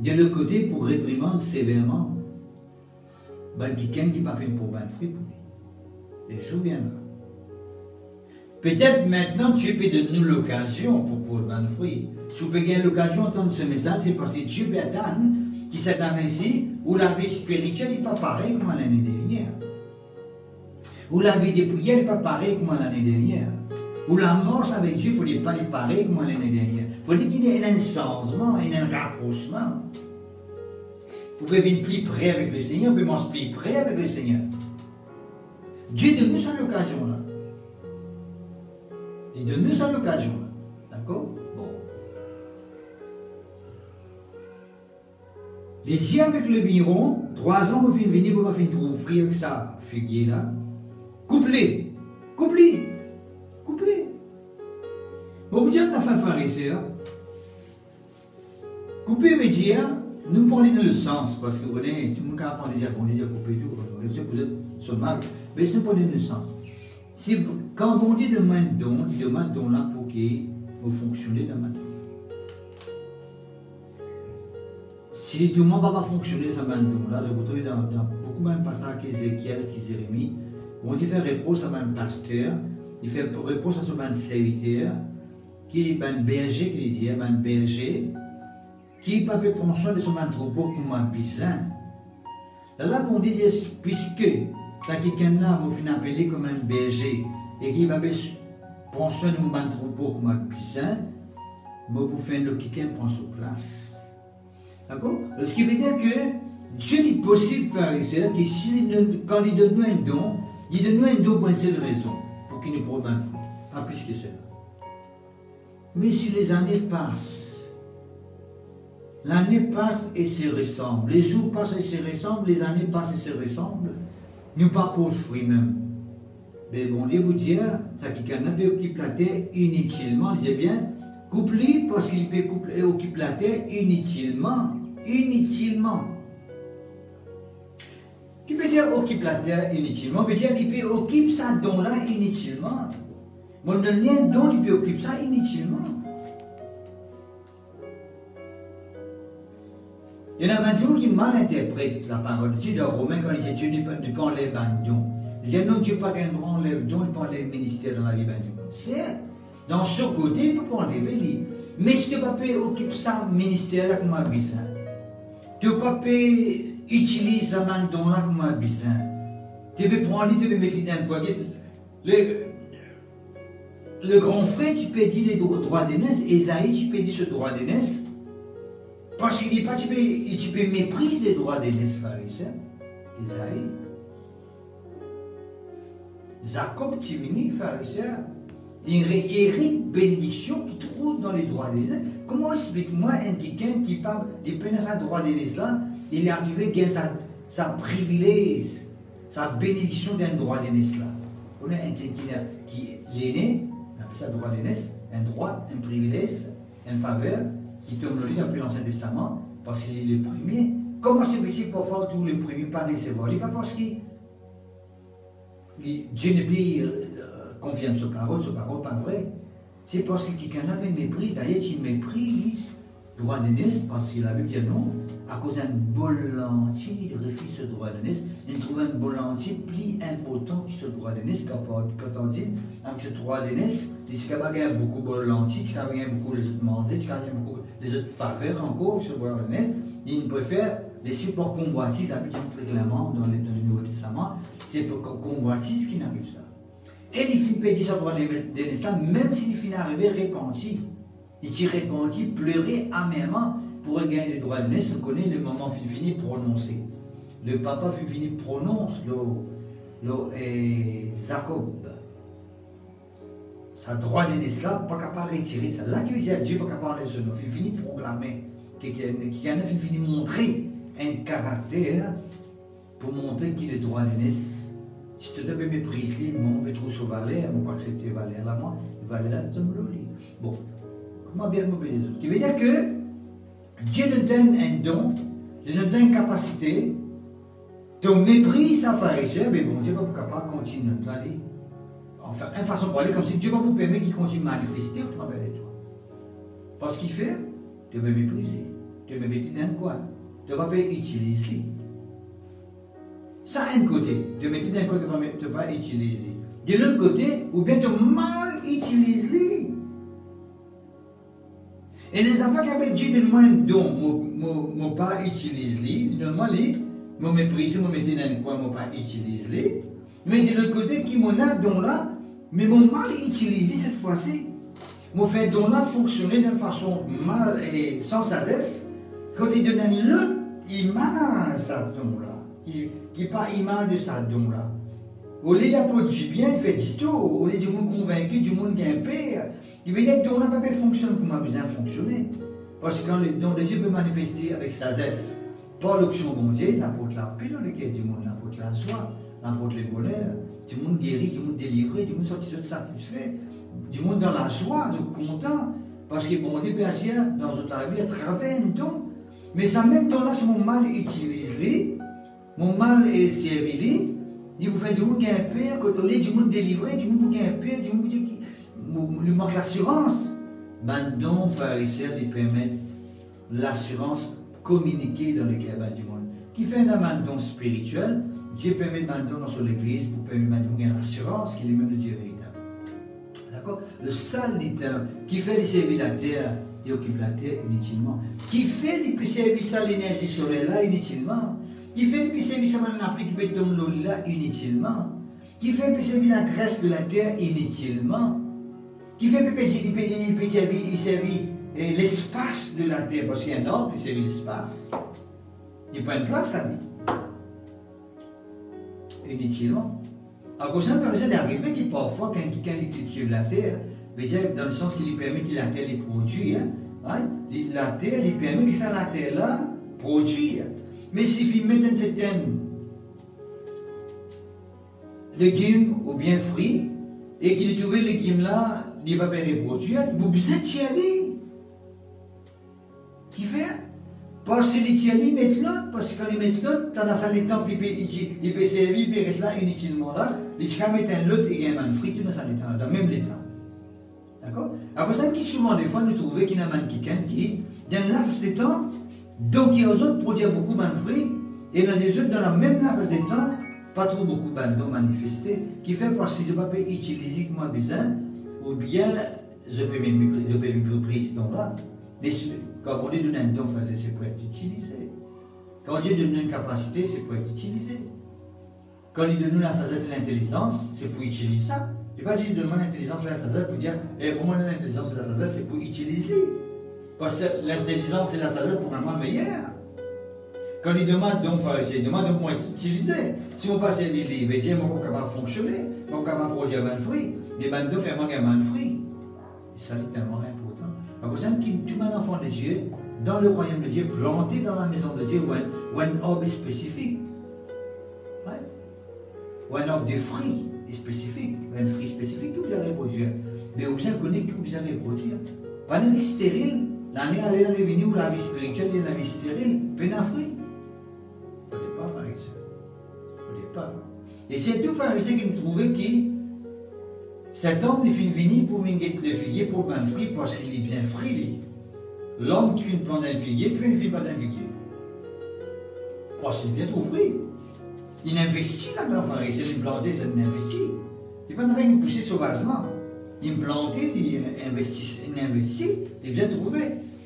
De l'autre côté, pour réprimer sévèrement, ben, quelqu'un qui m'a fait pour ben fruit pour lui. Les choses viennent là. Peut-être maintenant tu peux donner nous l'occasion pour ben fruit. Si vous avez l'occasion d'entendre ce message, c'est parce que Dieu peut attendre qui cette année-ci, où la vie spirituelle n'est pas pareille comme l'année dernière. Où la vie de prière n'est pas pareille comme l'année dernière. Où la mort avec Dieu, il ne faut pas être pareil comme l'année dernière. Il faut qu'il y ait un changement, un rapprochement. Vous pouvez venir plus près avec le Seigneur, vous pouvez manger plus près avec le Seigneur. Dieu donne-nous cette occasion-là. Il donne-nous cette occasion-là. D'accord? Bon. Les dieux avec le viron, 3 ans, vous finissez venir, vous finissez trop frit avec ça, figuier-là. Couplez. Couplez. Coupez. Bon, vous dites, on a fait pharisien. Couper veut dire, nous prenons le sens, parce que vous voyez, tout le monde a déjà couper tout, vous êtes sur le mal, mais si nous prenons le sens. Si, quand on dit demande don là pour qu'il vous fonctionne dans ma vie. Si tout le monde ne va pas fonctionner, ça m'a don là, je vous trouve dans beaucoup même passages qu'Ézéchiel, qu'Isérémie, on dit faire reproche à un pasteur. Il fait reproche à son serviteur, qui est un berger, qui dit, un berger, qui ne peut pas prendre soin de son troupeau comme un paysan. Là, on dit, puisque quelqu'un là m'a appelé comme un berger, et qui va prendre soin de mon troupeau comme un paysan, je vais faire que quelqu'un prend sa place. D'accord? Ce qui veut dire que Dieu est possible de faire ça, que quand il donne un don, il donne un don pour une seule raison. Qui nous produit un fruit, pas plus que cela. Mais si les années passent, l'année passe et se ressemble, les jours passent et se ressemblent, les années passent et se ressemblent, nous pas pour fruit même. Mais bon Dieu vous dire, ça qui n'a pas occupé la terre inutilement, disait bien, couplé parce qu'il peut occuper la terre inutilement, inutilement. Qui veut dire occupe la terre inutilement, veut dire qu'il peut occuper ça don-là inutilement. Mon dernier don, il peut occuper ça inutilement. Il y en a un jour qui mal interprète la parole de Dieu dans Romains quand il dit Dieu ne peut enlever un don. Il dit non, Dieu pas qu'un grand enlève don, il peut enlever le ministère dans la vie d'un Dieu. C'est dans ce côté, il ne peut pas enlever lui. Mais si tu ne peux pas occuper ça ministère-là comme un bizarre, tu ne peux pas utilise ce don-là comme un bizarre. Tu peux prendre, tu peux mettre dans le poignée. Le grand frère, tu peux dire les droits d'aînesse. Esaïe, tu peux dire ce droit d'aînesse. Parce qu'il dit pas, tu peux mépriser les droits d'aînesse pharisien. Esaïe. Jacob, tu viens, pharisien. Il y a une bénédiction qui trouve dans les droits d'aînesse. Comment explique-moi un quelqu'un qui parle de pénétrer un droit d'aînesse là? Il est arrivé à gagner sa privilège, sa bénédiction d'un droit d'aînesse là. On a un qui est né, on appelle ça droit d'aînesse, un droit, un privilège, une faveur qui tombe dans l'Ancien Testament parce qu'il est le premier. Comment c'est possible pour faire tous les premiers pas recevoir? Ce n'est pas parce que Dieu n'est plus confiant de sa parole pas vrai. C'est parce que quelqu'un a un mépris, d'ailleurs il méprise le droit d'aînesse parce qu'il avait dit non. À cause d'un bol entier, il refuse ce droit d'aînesse. Il trouve un bol entier plus important que ce droit d'aînesse. Quand on dit, avec ce droit d'aînesse, il y a beaucoup de bol entier, il y a beaucoup les autres manger, il y a beaucoup les autres faveurs encore sur le droit d'aînesse. Il préfère les supports convoitises, avec un très clairement dans le Nouveau Testament, c'est pour convoitise qui n'arrive ça. Et il finit payer ce droit d'aînesse là, même s'il finit arrivé repenti. Il s'y repenti, pleurait amèrement. Pour gagner le droit d'aînesse, on connaît le moment fini prononcé. Le papa fini prononce le Jacob. Sa droit d'aînesse là, pas capable de retirer ça. Là, qui veut dire Dieu pas capable de se faire. Il finit proclamer. Qui a fini montrer un caractère pour montrer qu'il est le droit d'aînesse. Si tu te méprises, on va trop sur Valère, on va pas accepter Valère là, moi, Valère là, tu me le lis. Bon, comment bien m'obéir les autres? Qui veut dire que Dieu nous donne un don, Dieu nous donne une capacité, ton mépris, ça pharisien, mais bon, Dieu n'est pas capable de continuer d'aller. Enfin, une façon de parler, comme si Dieu va vous permettre qu'il continue à manifester au travers de toi. Parce qu'il fait, tu vas mépriser. tu me mets dans quoi? Tu ne vas pas utiliser. Ça, un côté, tu mets dans quoi, tu ne vas pas utiliser. De l'autre côté, ou bien tu mal utilises. Et les affaires qui Dieu donne-moi un don, je ne pas utiliser, donne-moi les, je méprise, je mets dans quoi, je ne pas utiliser. Mais de l'autre côté, qui m'en a don là, mais mon mal utilisé cette fois-ci. Mon fait don là fonctionner d'une façon mal et sans sagesse, quand il donne l'autre image de sa don là, qui n'est pas image de sa don là. Au lieu d'apporter du bien, il fait du tout. Au lieu du monde convaincu, du monde qui est un père, il veut dire que don là ne peut pas fonctionner comme il a besoin de fonctionner. Parce que quand le don de Dieu peut manifester avec sagesse, par l'action de Dieu, il apporte la paix dans lequel du monde, il apporte la joie, il apporte le bonheur, du monde guéri, du monde délivré, du monde satisfait. Du monde dans la joie, content, parce que bon Dieu peut agir dans notre vie à travers un don. Mais ça même don là, c'est mon mal utilisé, mon mal est servi, il vous fait du monde qui a un père, quand on est du monde délivré, du monde qui a un père, du monde qui lui manque l'assurance. Ben don pharisien lui permet l'assurance communiquée dans le cœur du monde. Qui fait un don spirituel, Dieu permet de don dans son église pour permettre de gagner l'assurance qu'il est même le Dieu véritable. D'accord? Le salitaire qui fait les services de la terre, il occupe la terre inutilement. Qui fait les services à l'énergie solaire là inutilement. Qui fait les services à l'applique béton là inutilement. Qui fait les services à la graisse de la terre inutilement. Qui fait les services l'espace de la terre, parce qu'il y a un ordre, il servit l'espace. Il prend une place à lui. Inutilement. À cause d'un pharisien, il est arrivé qu'il parfois, quand il cultive la terre, dans le sens qu'il lui permet que la terre les produise, la terre lui permet que ça, la terre là, produise. Mais s'il faut mettre un certain légume ou bien fruit, et qu'il trouve le légume là, il va pas reproduire, vous besoin de y aller. Qui fait? Parce que les tiers, ils mettent l'autre, parce que quand ils mettent l'autre, dans la salle des temples, il peut servir, il peut rester là inutilement là. Les tiers mettent un l'autre et il y a un frites dans la salle des temples, dans même l'état. D'accord? Alors, ça qui souvent, des fois, nous trouvons qu'il y a un quelqu'un qui, dans le laps de temps, donc il y a aux autres produire beaucoup de fruits, et dans les autres, dans la même laps de temps, pas trop beaucoup de dons manifestés, qui fait parce que je ne peux pas utiliser comme besoin, ou bien je peux me prise dans là. Mais quand on Dieu donne un don, c'est pour être utilisé. Quand Dieu donne une capacité, c'est pour être utilisé. Quand il donne la sagesse et l'intelligence, c'est pour utiliser ça. Je ne vais pas dire donne-moi l'intelligence et la sagesse pour dire, pour moi l'intelligence et la sagesse, c'est pour utiliser. Parce que l'intelligence et la sagesse pour rendre meilleur. Quand il demande donc pharisien, il demande comment être utilisé. Si on passe les livres, il dit, on est capable de fonctionner, on est capable de produire un fruit, mais ben de faire un fruit. Et ça, c'est tellement important. Donc, c'est tout un enfant de Dieu, dans le royaume de Dieu, planté dans la maison de Dieu, ou un arbre spécifique. Ouais. Ou un arbre de fruits spécifique, un fruit spécifique, tout bien reproduire. Mais vous bien connaître que vous bien reproduire. Pas une vie stérile, l'année à l'année venue, où la vie spirituelle et la vie stérile, peine à fruit. Il ne faut pas faire ça. Il ne faut pas. Et c'est tout pharisien qui me trouvait qui. Cet homme, il finit venir pour venir le figuier pour un fruit parce qu'il est bien fruit. L'homme qui finit de prendre un figuier, il finit pas d'un figuier. Parce qu'il est bien trop fruit. Il investit là-dedans, pharisien, il plantait, ça investit. Il n'est pas en train de pousser sauvagement. Il plantait, il investit, il est bien trouvé.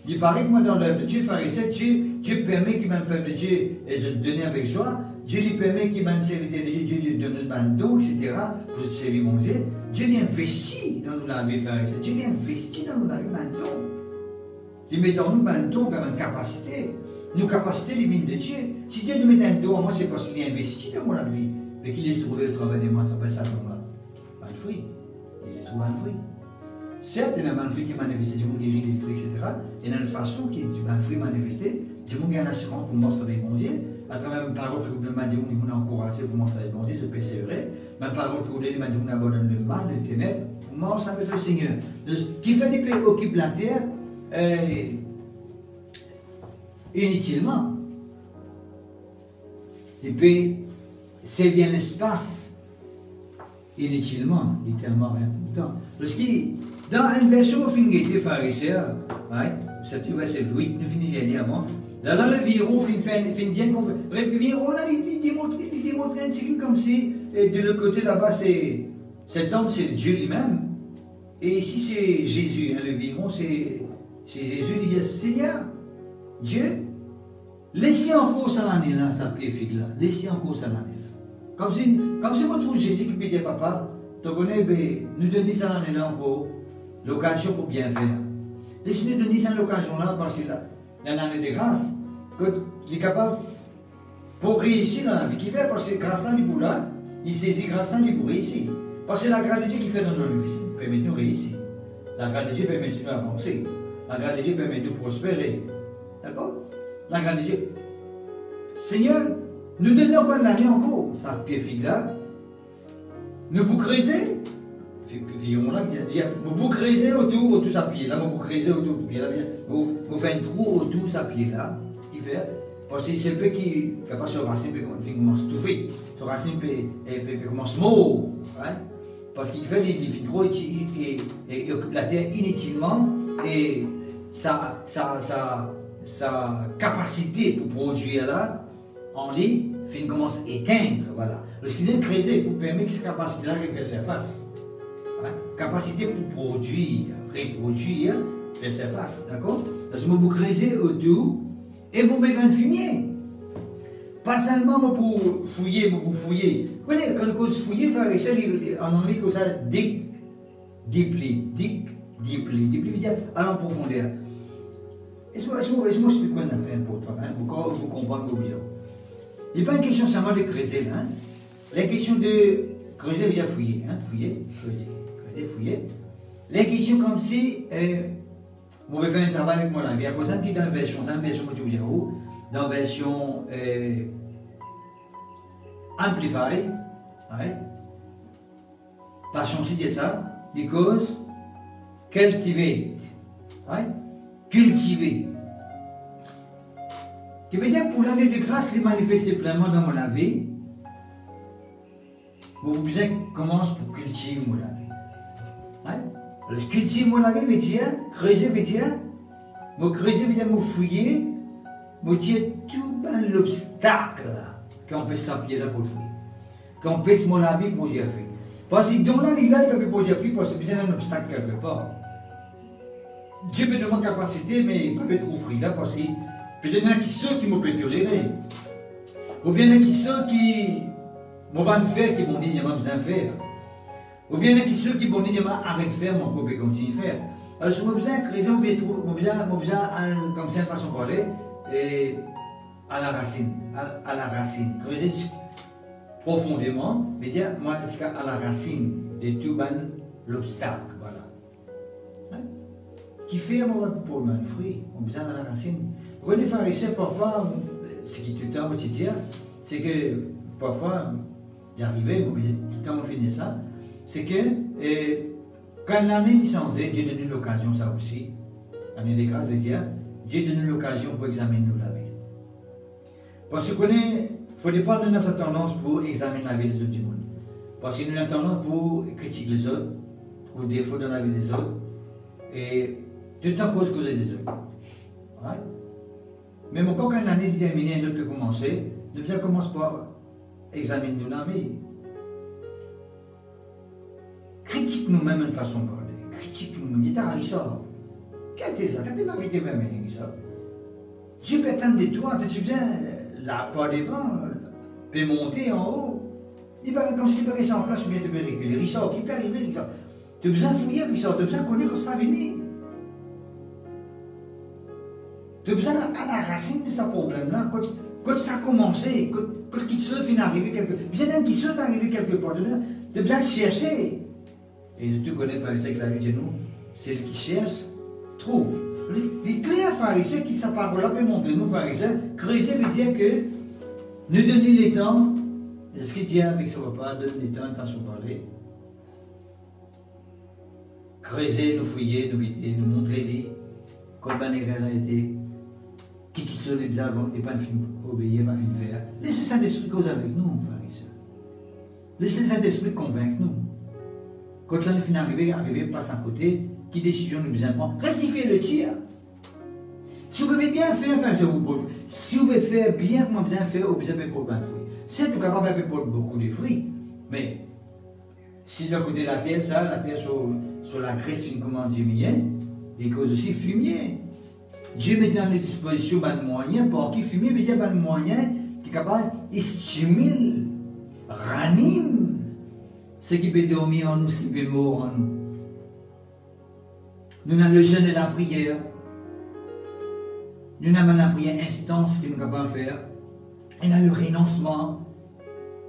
Il paraît que moi, dans l'œuvre de Dieu, pharisien, Dieu permet qu'il m'a le peuple de Dieu et de donner avec joie. Dieu lui permet qu'il m'a le serviteur de Dieu, Dieu lui donne un don, etc. pour servir mon Dieu. Dieu l'investit dans la vie pharisien. Dieu l'investit dans la vie maintenant. Il met dans nous un don comme une capacité. Nos capacités divines de Dieu. Si Dieu nous met un don, moi c'est parce qu'il investit dans la vie. Mais qu'il ait trouvé au travail des mois, ça s'appelle ça don là. Un fruit. Il a trouvé un fruit. Certes, il y a un fruit qui est manifesté, du monde guéri, des trucs, etc. Il y a une façon qui est un fruit manifesté. Du monde qui a une assurance pour moi, ça va être bon Dieu. À travers une parole que vous m'avez dit, vous m'avez encouragé pour moi, ça va être bon Dieu, je persévérer. Ma parole que vous m'avez dit, vous abandonne le mal, le ténèbres. Pour moi, ça va être le Seigneur. Qui fait des pays occupe la terre inutilement. Les pays servir l'espace inutilement, littéralement important. Parce que dans une version au fin des pharisiens, c'est verset 8, nous finissons d'aller avant. Là, le viron fin bien qu'on fait. Le viron, là, il démontre un petit peu comme si, de l'autre côté, là-bas, cet homme, c'est Dieu lui-même. Et ici, c'est Jésus. Hein, le viron, c'est Jésus. Il dit, Seigneur, Dieu, laissez encore ça l'année là, sa pied figue là. Laissez encore ça l'année là. Comme si vous trouvez Jésus qui peut dire, papa, tu connais, nous donner ça l'année là encore, l'occasion pour bien faire. Laissez-nous donner ça l'occasion là, parce que là, l'année de grâce, qu'il est capable pour réussir dans la vie qu'il fait, parce que grâce là, il pour là, il saisit grâce là, il pour réussir. Parce que la grâce de Dieu qui fait dans notre vie, permet de nous réussir. La grâce de Dieu permet de nous avancer. La grâce de Dieu permet de nous prospérer. D'accord? La grâce de Dieu. Seigneur, nous donnons pas l'année encore, ça pied figue là. Nous vous creuser, nous vous creuser autour de sa pied là, nous vous creuser autour de pied là, vous faites un trou autour de sa pied là, qui fait, parce que c'est peu qui capable de racine peut commencer à touffer, son racine peut commencer à mourir, parce qu'il fait les filles trop et occupe la terre inutilement et sa capacité pour produire là, en lit, commence à éteindre, voilà. Lorsqu'il est creuser pour permettre que cette capacité-là fasse surface. Capacité pour produire, reproduire, faire surface, d'accord? Parce que vous creusez autour et vous mettez un fumier. Pas seulement pour fouiller, mais pour fouiller. Vous voyez, quand vous fouillez, en anglais, vous ça dig deeply, veut dire aller en profondeur. Est-ce que je m'explique quoi on a fait pour toi, vous comprenez vos visions? Il n'est pas une question seulement de creuser là. La question de creuser veut dire fouiller. Fouiller. La question comme si, vous pouvez faire un travail avec moi là. Il y a quoi qui est dans la version, c'est une version dans la version Amplify. Par chance, c'est ça. Because cultivate. Cultiver. Qui veut dire pour l'année de grâce, les manifester pleinement dans mon vie, vous besoin commence pour cultiver mon vie. Alors, cultiver mon vie veut dire, creuser veut dire, creuser veut dire me fouiller, me dire tout l'obstacle qui empêche sa pied là pour le fouiller, qui empêche mon avis pour y faire. Parce que dans là, il peut poser faire parce que besoin d'un obstacle quelque part. Dieu me demande capacité, mais il peut être offrir là parce que peut-être il y a qui ceux qui me peuvent tolérer. Ou bien il y a qui ceux qui m'ont pas faire, qui m'ont dit qu'il y a besoin de faire. Ou bien il y a qui ceux qui m'ont dit qu'il y a arrête de faire, mais on peut continuer à faire. Alors si on a besoin de creuser, on a besoin comme ça, une façon de parler, et à la racine. Creuser profondément, mais dire, moi, à la racine de tout l'obstacle. Voilà. Qui fait pour un fruit, on a besoin de la racine. Vous voyez, les pharisiens, parfois, ce qui est tout le temps quotidien, c'est que parfois, j'arrivais, tout le temps on finit ça, c'est que quand l'année est changée, Dieu donne l'occasion, ça aussi. L'année des grâces veut dire, Dieu donne l'occasion pour examiner nous la vie. Parce qu'il ne faut pas donner sa tendance pour examiner la vie des autres du monde. Parce qu'il a une tendance pour critiquer les autres, trouver des défauts dans la vie des autres, et tout le temps cause des autres. Ouais. Mais quand l'année est terminée, nous peut commencer, nous devons commencer par examiner nous la vie. Critique nous-mêmes une façon de parler. Critique nous-mêmes. Dis t'as ça. Quelle est ça? Quelle est la vérité même, ça? Dieu peut attendre de toi, tu viens, la part des vents peut monter en haut. Il va comme si tu peux rester en place ou bien tu peux reculer. Richard, qui peut arriver, Richard? Tu as besoin de fouiller, Richard, tu as besoin de connaître quand ça va venir. Tu as besoin à la racine de ce problème-là, quand ça a commencé, quand quelque chose vient d'arriver quelque part. Bien même quelque chose va arriver quelque part, tu as besoin de chercher. Et tu connais pharisien que la vie de nous, c'est le qui cherche, trouve. Les clairs pharisiens qui sa parole-là peut montrer nous pharisiens, creuser veut dire que nous donner les temps, ce qu'il dit avec son repas, donner les temps, une façon de parler. Creuser, nous fouiller, nous guider, nous montrer les, comme la réalité, qui se les bien avant, et pas une fin obéir, pas une faire. Laissez le Saint-Esprit cause avec nous, pharisiens. Laissez le Saint-Esprit convaincre nous. Quand l'année finit arriver, passe à côté, qui décision nous besoin prendre? Rectifier le tir. Si vous pouvez bien faire, faites vous pour fruit. Si vous pouvez faire bien, comment bien faire, vous pouvez pour plein de fruits. C'est tout capable de faire pour beaucoup de fruits. Mais, si de côté de la terre, ça, la terre sur la graisse, une commence diminuer, il cause aussi fumier. Dieu met dans les dispositions de moyens pour qui fumier, mais il y a des moyens qui sont capables de stimuler, ranime ce qui peut dormir en nous, ce qui peut mourir en nous. Nous avons le jeûne et la prière. Nous avons la prière instance que nous sommes capables de faire. Et nous avons le renoncement.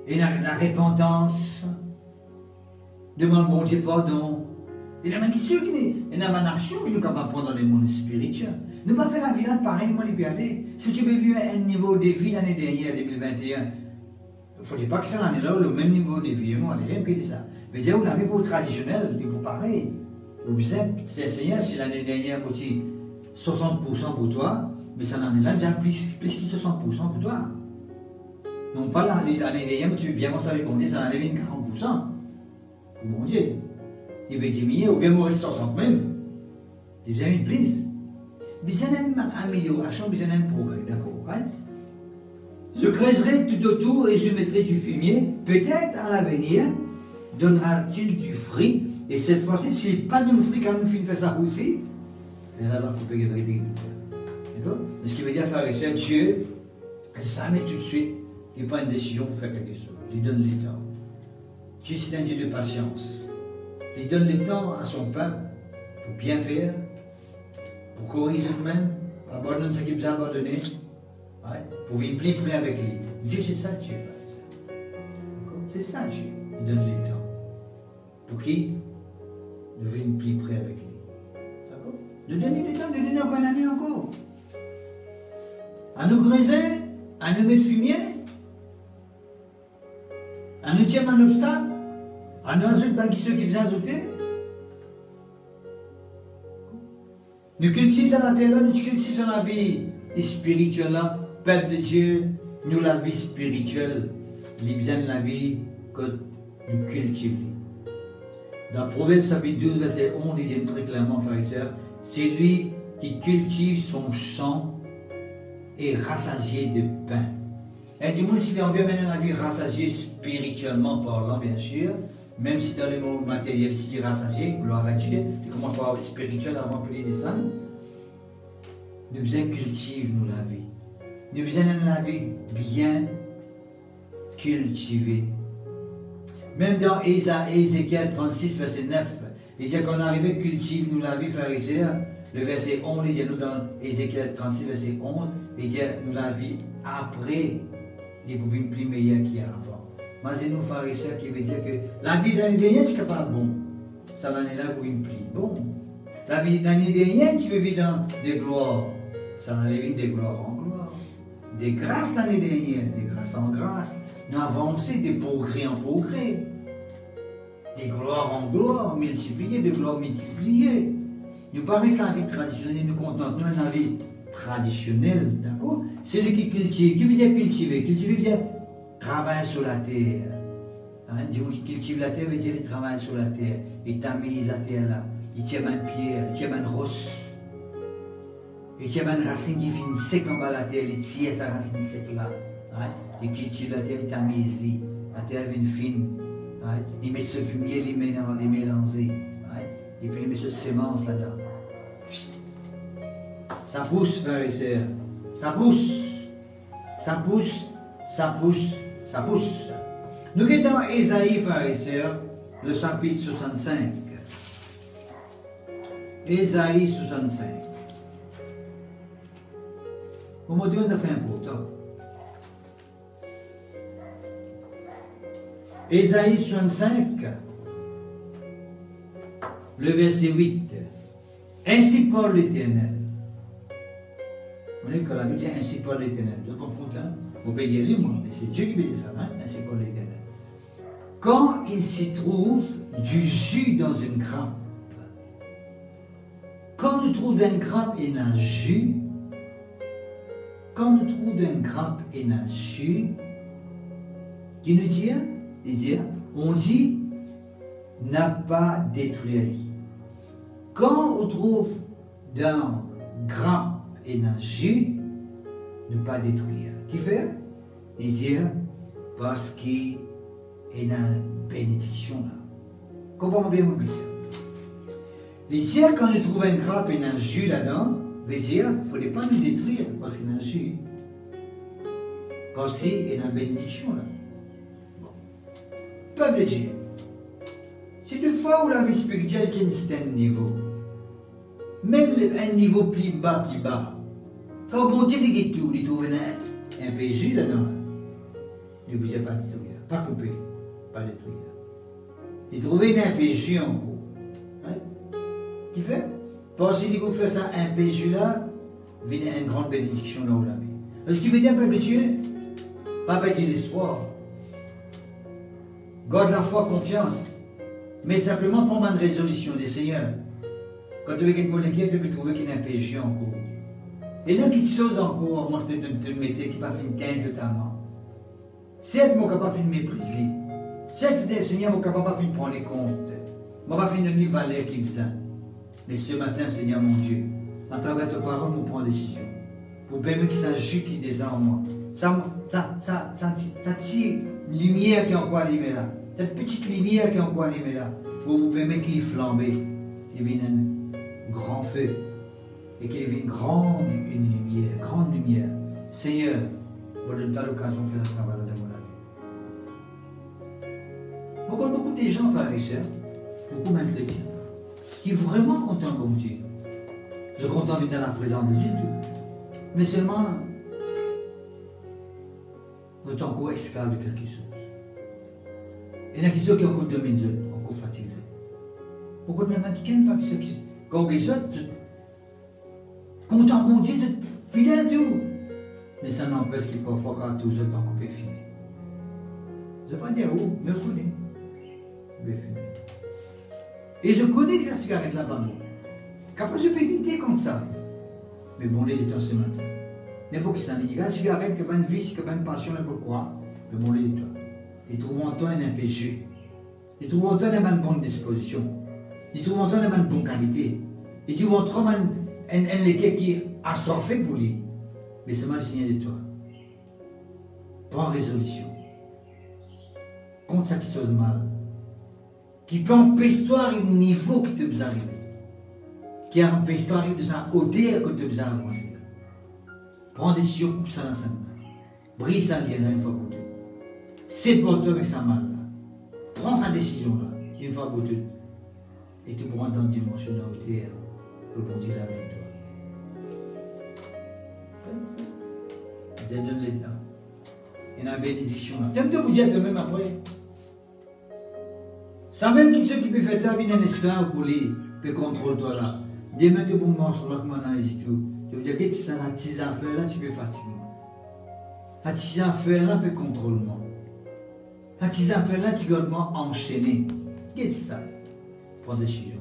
Et nous avons la repentance. Demande bon Dieu pardon. Et nous avons une action que nous sommes capables de prendre dans le monde spirituel. Nous ne pouvons pas faire la vie là pareillement les aller. Si tu veux vivre un niveau de vie l'année dernière, 2021, il ne faudrait pas que ça l'année-là, le même niveau de vie, moi, rien que ça. Vous dire, vous l'avez pour traditionnel, mais pour pareil. Vous savez, c'est Seigneur, si l'année dernière, vous 60% pour toi, mais ça l'année là, bien plus que 60% pour toi. Non pas l'année dernière, tu veux bien m'en savoir, bon Dieu, ça en enlève 40%. Pour mon Dieu. Il va diminuer, ou bien, il reste 60 même. Déjà une prise. Besoin d'une amélioration, besoin d'un progrès, d'accord, hein? Je creuserai tout autour et je mettrai du fumier. Peut-être à l'avenir, donnera-t-il du fruit. Et cette fois-ci, s'il n'y a pas de fruit, quand nous finissons ça aussi, elle va couper les vérités. D'accord? Ce qui veut dire, frère et sœur, Dieu, jamais tout de suite, il prend une décision pour faire quelque chose. Il donne le temps. Dieu, c'est un Dieu de patience. Il donne le temps à son peuple pour bien faire, pour corriger lui-même, pour abandonner ce qu'il vous a abandonné, ouais, pour vivre plus près avec lui. Dieu, c'est ça, Dieu, frère et sœur. C'est ça, Dieu. Il donne le temps. Pour qui? De venir plus près avec lui. D'accord? De donner le temps, de donner encore une année encore. À nous creuser, à nous mettre fumier, à nous tirer un obstacle, à nous ajouter ceux qui viennent ajouter. Nous cultivons la terre, nous cultivons la vie spirituelle, peuple de Dieu, nous la vie spirituelle, nous besoin de la vie que nous cultivons. Dans Proverbe chapitre 12, verset 11, il dit très clairement, frères et sœurs, c'est lui qui cultive son champ et rassasié de pain. Et du moins, s'il en vient maintenant la vie rassasiée spirituellement parlant, bien sûr, même si dans le monde matériel, s'il est rassasié, gloire à Dieu, il commence par être spirituel avant que les descendre. Nous besoin cultiver nous la vie. Nous besoin de la vie bien cultivée. Même dans Ézéchiel 36, verset 9, il dit qu'on arrive à cultiver nous la vie, frères et sœurs. Le verset 11, il dit nous dans Ézéchiel 36, verset 11, il dit nous la vie après les bouvimes plus meilleurs qu'il y a avant. Mais c'est nous, frères et sœurs, qui veut dire que la vie d'année dernière, c'est pas bon. Ça l'année là pour une plie. Bon. La vie d'année dernière, tu peux vivre dans des gloires. Ça va aller vite des gloires en gloire. Des grâces l'année dernière, des grâces en grâce. Nous avançons des progrès en progrès. Des gloires en gloire, multipliées, des gloires multipliées. Nous parlons de la vie traditionnelle, nous contentons la vie traditionnelle, d'accord? C'est lui qui cultive. Qui veut dire cultiver? Cultiver veut dire travailler sur la terre. Hein? Dieu qui cultive la terre veut dire il travaille sur la terre. Il tamise la terre là. Il tient une pierre, il tient une roche. Il tient une racine qui finit sec en bas de la terre, il tient sa racine sec là. Hein? Il cultive la terre, il tamise la terre vient fine. Hein? Il met ce fumier, il met dans les mélangés. Hein? Et puis il met ce sémence là-dedans. Ça pousse, frères et sœurs. Ça pousse. Ça pousse. Ça pousse. Ça pousse. Nous sommes dans Ésaïe, frères et sœurs, le chapitre 65. Ésaïe 65. Pour me dire, on a fait important. Ésaïe 65, le verset 8. Ainsi parle l'Éternel. Vous voyez que la Bible dit ainsi parle l'Éternel. Vous êtes confondus, hein? Vous pouvez dire moi, mais c'est Dieu qui dit ça, hein? Ainsi parle l'Éternel. Quand il s'y trouve du jus dans une grappe, quand nous trouvons d'une grappe et d'un jus, quand nous trouvons d'une grappe et d'un jus, qui nous dit, on dit, n'a pas détruit. Quand on trouve dans grappe et dans Dieu, ne pas détruire. Qui fait? Il dit, parce qu'il est dans la bénédiction là. Comprenez bien mon but. Il dit, quand nous trouvons une grappe et un jus là-dedans, veut dire, il ne faudrait pas nous détruire, parce qu'il y a un jus. Parce qu'il est dans la bénédiction là. Bon. Peuple de Dieu. Si toutefois où la vie spirituelle est à un certain niveau, mais un niveau plus bas qui bat, quand bon Dieu dit tout, il trouve un péché là-dedans, ne vous avez pas détruire, pas couper, pas détruire. Il trouve un péché en cours. Hein? Qui fait? Parce que si vous faites ça, un péché là, vient une grande bénédiction dans la vie. Ce qui veut dire, peuple de Dieu, pas bâtir l'espoir. Garde la foi, confiance. Mais simplement prendre une résolution des seigneurs. Quand tu veux quelque chose, tu peux trouver qu'il y a un péché en cours. Et là, quelque chose en cours, moi, tu te mets qui n'a pas fait une teinte totalement. C'est mon capable de mépriser. C'est des seigneurs, mon capable de prendre les comptes. Moi, pas fait une valeur qui me sent. Mais ce matin, Seigneur mon Dieu, à travers ta parole, nous prenons décision. Pour permettre que ça jus qui descend en moi. Ça tire lumière qui est encore allumée là. Cette petite lumière qui est encore allumée là. Pour vous permettre qu'il flambe. Qu'il vienne un grand feu. Et qu'il vienne une grande lumière. Seigneur, pour donner l'occasion de faire ce travail dans mon avis. Beaucoup de gens, frères et sœurs, beaucoup de chrétiens, qui sont vraiment contents comme Dieu. Je suis content d'être dans la présence de Dieu. Mais seulement, vous êtes encore esclave de quelque chose. Il y en a qui sont encore dominés, encore fatigués. Beaucoup de Américains, quand les autres, content mon Dieu, de fidèle à tout. Mais ça n'empêche qu'il parfois quand tous les autres encore filmer. Je ne vais pas dire où, mais je connais. Je vais filmer. Et je connais que la cigarette là-bas. Capable de péniter comme ça. Mais bon, les états ce matin. N'importe qui s'en dit. La cigarette, qui a une vice, qui a une passion, n'importe quoi. Mais bon, les états. Ils trouvent en toi un péché. Ils trouvent en toi une bonne disposition. Ils trouvent en toi une bonne qualité. Ils trouvent en toi un légué qui est assoiffé pour lui. Mais c'est mal le Seigneur de toi. Prends résolution. Contre ça qui chose mal. Qui peut empêcher toi au niveau qui te besoin arriver. Qui empêche toi de sa hauteur que tu as besoin d'avancer. Prends des décision pour ça dans sa main. Brise sa lien là une fois pour toutes. C'est pour toi avec sa main là. Prends sa décision là, une fois pour toutes. Et tu pourras dans une dimension de hauteur pour bon Dieu avec toi. Dieu donne l'état. Il y a une bénédiction là. Tu aimes te bouger toi-même après. Ça même qui ceux qui peuvent faire ta vie d'un esclave pour lui, peut contrôler toi là. Demain tu peux manger là comme on a dit tout. Tu veux dire que ça la petite affaire là tu peux fatiguer. La petite affaire là peut contrôler moi. La petite affaire là tu gardes moi enchaîné. Qu'est-ce que ça? Prends des décisions.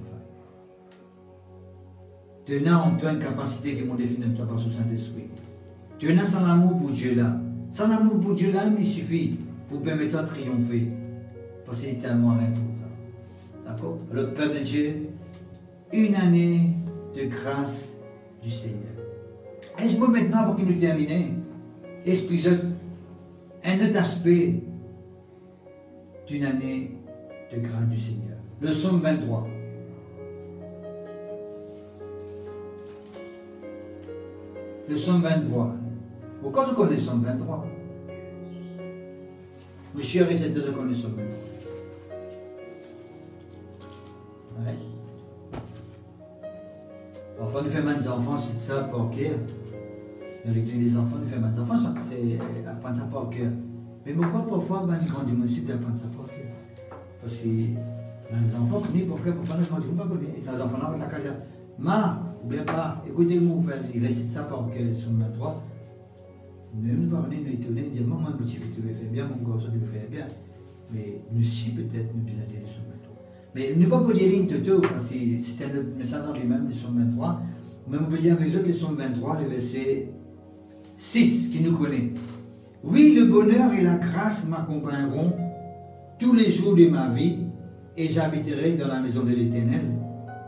Tu as en toi une capacité qui m'a défini de toi par ce Saint-Esprit. Tu as sans amour pour Dieu là. Sans amour pour Dieu là, il suffit pour permettre de triompher. Parce que c'est tellement important. D'accord? Le peuple de Dieu, une année de grâce du Seigneur. Et je peux maintenant, avant qu'il nous termine, expliquer un autre aspect d'une année de grâce du Seigneur. Le psaume 23. Le psaume 23. Pourquoi tu connais le psaume 23? Mon chéri, c'est de connaître le psaume 23. Ouais. Parfois, nous faisons des enfants, c'est ça par cœur. Dans l'église des enfants, nous faisons des enfants, c'est apprendre ça par cœur. Mais pourquoi parfois, quand je me suis d'apprendre ça par cœur? Parce que les enfants connaissent par cœur, pourquoi nous ne pas connaître? Et les enfants, là, on a qu'à dire, ma, n'oubliez pas, écoutez-moi, vous faites il récite ça par cœur, sur 23. Même nous parler, nous étonner, dire, maman, mon petit fils, tu le fais bien, mon garçon, tu le fais bien. Mais nous, si peut-être, nous besoin d'aller sur 23. Mais nous ne pouvons pas dire ligne de tout, parce que c'est un autre message dans lui-même, le psaume 23. Mais on peut dire avec eux que le psaume 23, le verset 6, qui nous connaît. Oui, le bonheur et la grâce m'accompagneront tous les jours de ma vie, et j'habiterai dans la maison de l'Éternel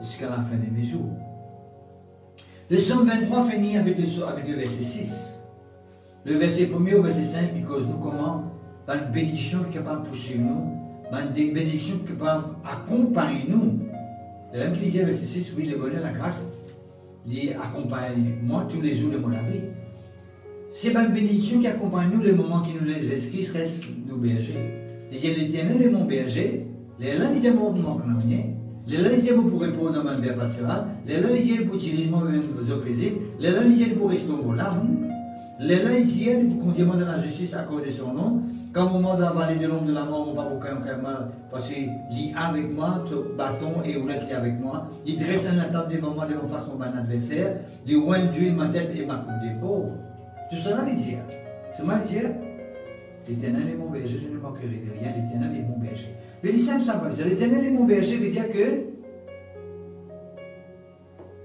jusqu'à la fin de mes jours. Le psaume 23 finit avec le verset 6. Le verset 1er au verset 5, il cause nous comment une bénédiction qui est capable de pousser nous, une bénédiction qui est capable d'accompagner nous. Le même qui dit verset 6, oui, le bonheur, la grâce, il accompagne moi tous les jours de mon vie. C'est une bénédiction qui accompagne nous les moments qui nous les esquisses restent nos bergers. L'Éternel est mon berger, les là, les amours ne manquent rien. Les là, les amours pour répondre à ma vie pâturale, les là, les amours pour tirer moi-même vous plaisir, les là, les amours pour restaurer vos larmes, les là, les amours pour conduire dans la justice accorder son nom. Quand au moment d'avaler de l'ombre de la mort, on va aucun mal, parce qu'il est avec moi, ton bâton et roulette est avec moi. Il dresse la table devant moi, devant face mon bon adversaire, du oin d'huile ma tête et ma coupe d'épaule. Tout cela, les dire. C'est moi, les dire. L'Éternel est mon berger, je ne manquerai de rien, l'Éternel est mon berger. Mais les simples savent dire, l'Éternel est mon berger, veut dire que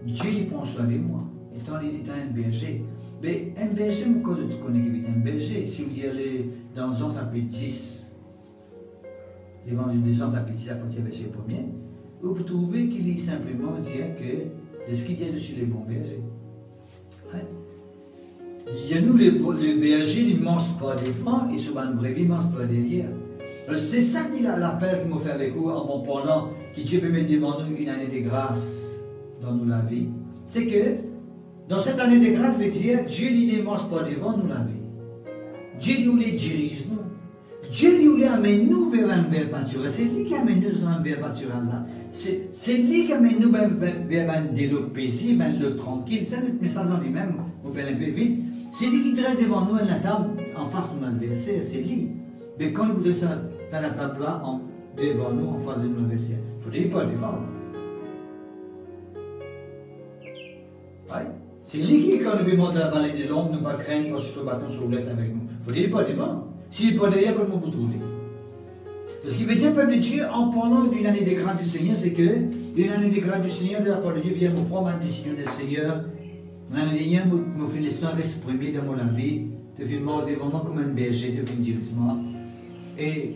Dieu il prend soin de moi, étant un berger. Mais un berger, mon cause de tout connaître qui est un berger. Si vous y allez dans Jean chapitre 10, l'évangile de Jean chapitre 10, à partir du verset 1er, vous trouvez qu'il est simplement dire que de ce qu'il dit, je suis les bons bergers. Hein? Il y a nous, les bergers, ils ne mangent pas devant et souvent les brebis ne mangent pas derrière. C'est ça qu'il a l'appel qu'il m'a fait avec vous en me parlant que Dieu peut mettre devant nous une année de grâce dans nous la vie. C'est que dans cette année de grâce, veut dire Dieu ne mange pas devant nous la vie. Dieu nous les dirige nous. Dieu nous les amène nous vers un verre pâturage. C'est lui qui amène nous vers un verre pâturage. C'est lui qui amène nous vers un dialogue paisible, un dialogue tranquille. C'est notre message en lui-même, on peut un peu vite. C'est lui qui dresse devant nous à la table en face de notre adversaire, c'est lui. Mais quand il voudrait faire la table là devant nous, en face de notre adversaire, il ne faudrait pas devant. Ouais. C'est lui qui, quand nous demande la vallée de l'ombre, ne pas craindre parce que ce bâton sur roulette avec nous. Il ne faudrait pas devant. S'il n'est pas derrière, comment vous trouvez? Ce qui veut dire, peuple de Dieu, en parlant d'une année de grâce du Seigneur, c'est que une année de grâce du Seigneur, de la part de Dieu, vient nous prendre la décision du Seigneur. L'année dernière, nous fait l'histoire exprimée dans mon vie, de faire mort devant moi comme un berger, de faire directement. Et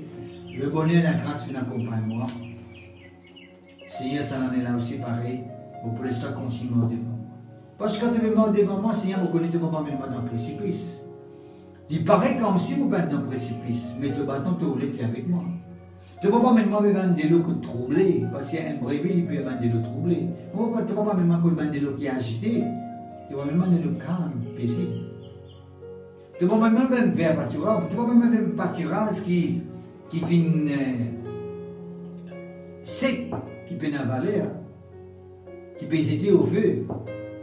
le bonheur et la grâce viennent accompagner moi. Seigneur, ça en est là aussi pareil, pour l'histoire continue devant moi. Parce que quand tu es mort devant moi, Seigneur, vous connaissez mon pas dans le précipice. Il paraît comme si vous êtes dans le précipice, mais tu bâton, tu es avec moi. Tu ne peux pas mettre moi de l'eau troublée, parce qu'il y a un brebis, il peut mettre de l'eau troublée. Tu ne peux pas mettre de l'eau qui est agitée. Tu vas même de l'eau calme, paisible. Tu vas même un verre pâturage, tu vas même un pâturage qui vient sec, qui peut avaler, qui peut hésiter au feu.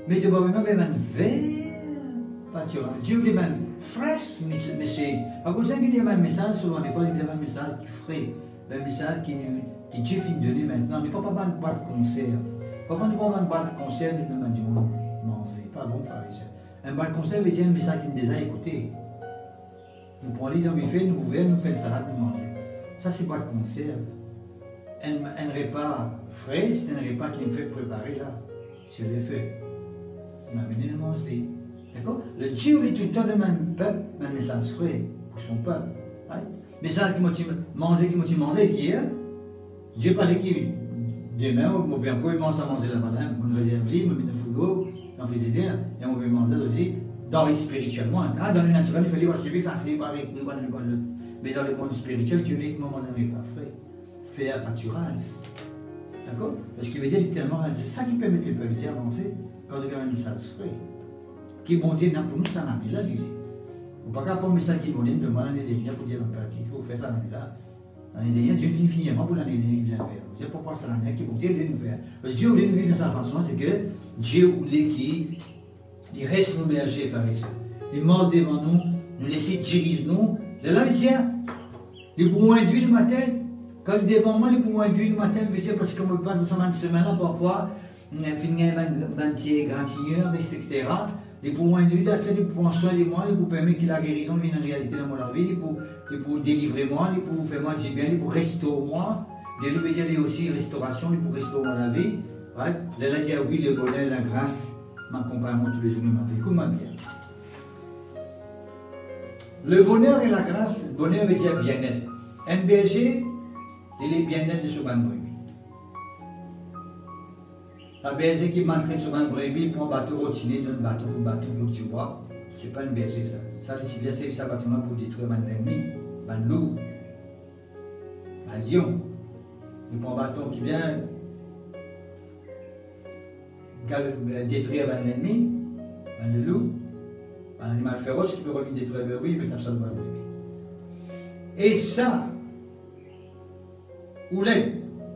Mais tu vas même un verre pâturage. Dieu lui même fresh message. Par contre, ça qu'il y a un message, souvent des fois, il y a un message qui est frais, un message qui Dieu finit de donner maintenant. Il ne peut pas prendre une boîte de conserve. Parfois, nous prenons une boîte de conserve, nous demandons du monde. Non, c'est pas bon, pharisien. Un boîte de conserve veut dire un message qui nous déjà écouté. Nous prenons dans mes faits, nous ouvrons, nous faisons une salade, nous mangeons. Ça, c'est boîte de conserve. Un repas frais, c'est un repas qui nous fait préparer là, sur le feu. On a amené le manger. D'accord? Le Dieu est tout le temps de mon peuple, un message frais pour son peuple. Ouais? Message qui m'a mangé hier, Dieu parlait qui demain, on peut encore commencer à manger la madame, on réserve libre, on met dans le frigo, on fait des et on peut manger aussi dans le spirituellement. Ah, dans le naturel, il faut dire que c'est plus facile, mais dans le monde spirituel, Dieu dit que mon manger n'est pas frais. Faire pâturage. D'accord? Parce qu'il veut dire littéralement, c'est ça qui permet de peuple à avancer quand il y a un message frais. Qui bon Dieu n'a pour nous, ça n'a pas là, il est. On ne peut pas prendre un message qui est bon Dieu, demander l'année dernière pour dire qu'il faut faire ça l'année là. L'année dernière, Dieu finit finalement pour l'année dernière qu'il vient faire. Dieu ne peut pas ça l'année qui bon Dieu voulait nous faire. Dieu voulait nous faire de sa façon, c'est que Dieu voulait qu'il reste nos bergers pharisiens. Il mange devant nous, nous laisser diriger nous. Et là, il tient, les poumons induits le matin. Quand il est devant moi, les poumons induits le matin, parce qu'on me passe dans cette semaine-là, parfois, on a fini un petit gratigneur, etc. Les poumons induits, ils prennent soin de moi, ils vous permettent que la guérison vienne en réalité dans mon vie, ils pour délivrer moi, ils pour faire moi du bien, ils pour restaurer moi. Les veut dire aussi restauration, ils pour restaurer la vie. Ouais. Là, il y a oui, le bonheur, la grâce, m'accompagnent tous les jours de ma vie. Écoute-moi bien. Le bonheur et la grâce, bonheur veut dire bien-être. Un berger, il est bien-être de ce ban brebis. La berger qui m'entraîne sur un brebis pour un bateau routiné, d'un bateau que tu vois, c'est pas une berger ça. Ça, c'est bien, c'est ça bateau pour détruire un ennemi, un loup, un lion. Il prend un bâton qui vient détruire un ennemi, un loup, un animal féroce qui peut revenir détruire le brebis, mais ça le brebis. Et ça, ou là,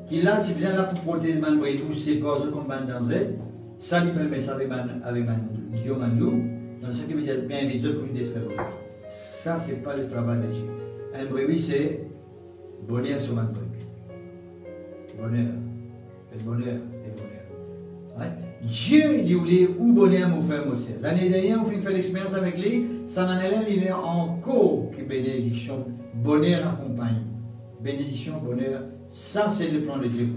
qui là, tu viens là pour protéger le brebis, ou c'est pas comme un danger, ça, il peut mettre ça avec un lion, un loup, dans ce qui veut dire bien visuel pour détruire le brebis. Ça, c'est pas le travail de Dieu. Un brebis, c'est bonheur sur un brebis. Bonheur, et bonheur, et bonheur. Ouais? Dieu, il voulait où bonheur, mon frère, mon sœur. L'année dernière, on fait l'expérience avec lui, ça n'en est là, il est encore que bénédiction, bonheur accompagne. Bénédiction, bonheur, ça c'est le plan de Dieu.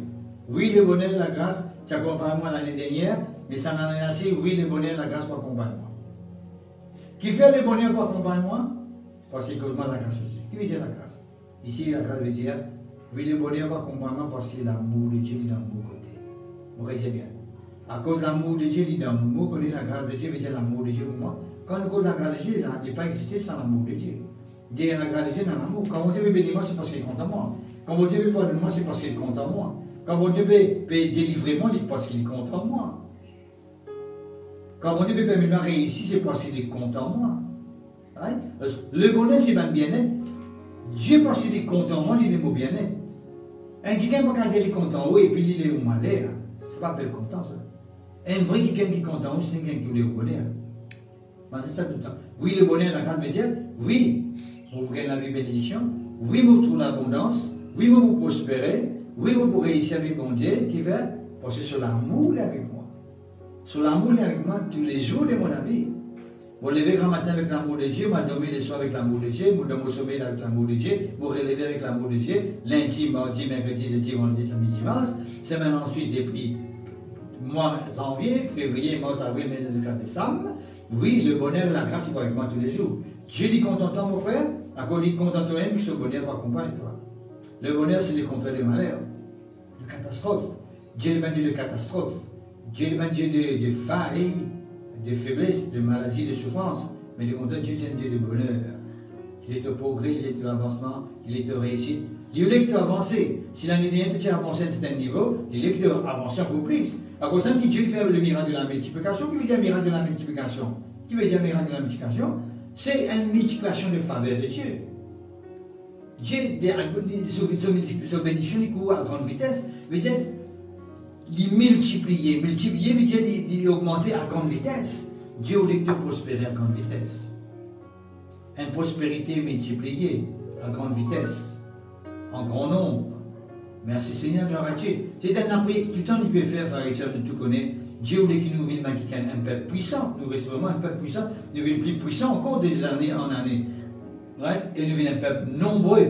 Oui, le bonheur, la grâce, tu accompagnes moi l'année dernière, mais ça n'en est assez, oui, le bonheur, la grâce pour accompagner moi. Qui fait le bonheur pour accompagner moi? Parce qu'il cause moi la grâce aussi. Qui veut dire la grâce? Ici, la grâce veut dire, oui, le bonheur pour accompagner moi parce que l'amour de Dieu est dans mon côté. Vous voyez bien. À cause de l'amour de Dieu, il est dans mon côté, la grâce de Dieu veut dire l'amour de Dieu pour moi. Quand on cause la grâce de Dieu, il n'a pas existé sans l'amour de Dieu. Dieu a la grâce de Dieu dans l'amour. Quand Dieu veut bénir moi, c'est parce qu'il compte en moi. Quand Dieu veut pardonner moi, c'est parce qu'il compte en moi. Quand Dieu veut délivrer moi, c'est parce qu'il compte en moi. Quand Dieu veut permettre de réussir, c'est parce qu'il compte en moi. Right? Le bonheur, c'est un bien-être. Dieu, parce qu'il est content, moi, il est mon bien-être. Un quelqu'un qui est content, oui, et puis il est au malheur, c'est pas appelé content, ça. Un vrai quelqu'un qui est content, c'est quelqu'un qui est au bonheur. C'est ça tout le temps. Oui, le bonheur, la grande veut dire, oui, vous gagnez la vie bénédiction, oui, vous trouvez l'abondance, oui, vous prospérez, oui, vous pourrez réussir avec mon Dieu, qui fait, parce que sur l'amour, il est avec moi. Sur l'amour, il est avec moi tous les jours de mon vie. Vous levez grand matin avec l'amour de Dieu, vous dormez les soirs avec l'amour de Dieu, vous dormez au sommeil avec l'amour de Dieu, vous relevez avec l'amour de Dieu, lundi, mardi, mercredi, jeudi, vendredi, samedi, dimanche, semaine ensuite, et puis mois, janvier, février, mars, avril, mai, juin, décembre. Oui, le bonheur et la grâce, il va avec moi tous les jours. Dieu dit contentant, mon frère, à cause du content toi-même, que ce bonheur accompagne toi. Le bonheur, c'est le contraire du malheur, de catastrophe. Dieu est le Dieu de catastrophe. Dieu est le Dieu de failles, de faiblesse, de maladie, de souffrance. Mais le contraire, Dieu, c'est un Dieu de bonheur. Il est au progrès, il est au avancement, il est au réussite. Dieu est que tu as avancé. Si l'année dernière, tu as avancé à un certain niveau, il est que tu as avancé encore plus. À cause de Dieu fait le miracle de la multiplication. Qui veut dire miracle de la multiplication? Qui veut dire miracle de la multiplication? C'est une multiplication de faveur de Dieu. Dieu, sa bénédiction, il court à grande vitesse. Veut dire, il multiplier. Multiplier veut dire il augmenter à grande vitesse. Dieu voulait que tu prospères à grande vitesse. Une prospérité multipliée à grande vitesse, en grand nombre. Merci Seigneur, gloire à Dieu. C'est un appris, tout le temps, tu peux faire, frère et sœurs, de tout connaître. Dieu voulait qu'il nous vienne un peuple puissant. Nous restons vraiment un peuple puissant. Nous devenons plus puissants encore des années en années. Right? Et nous devenons un peuple nombreux.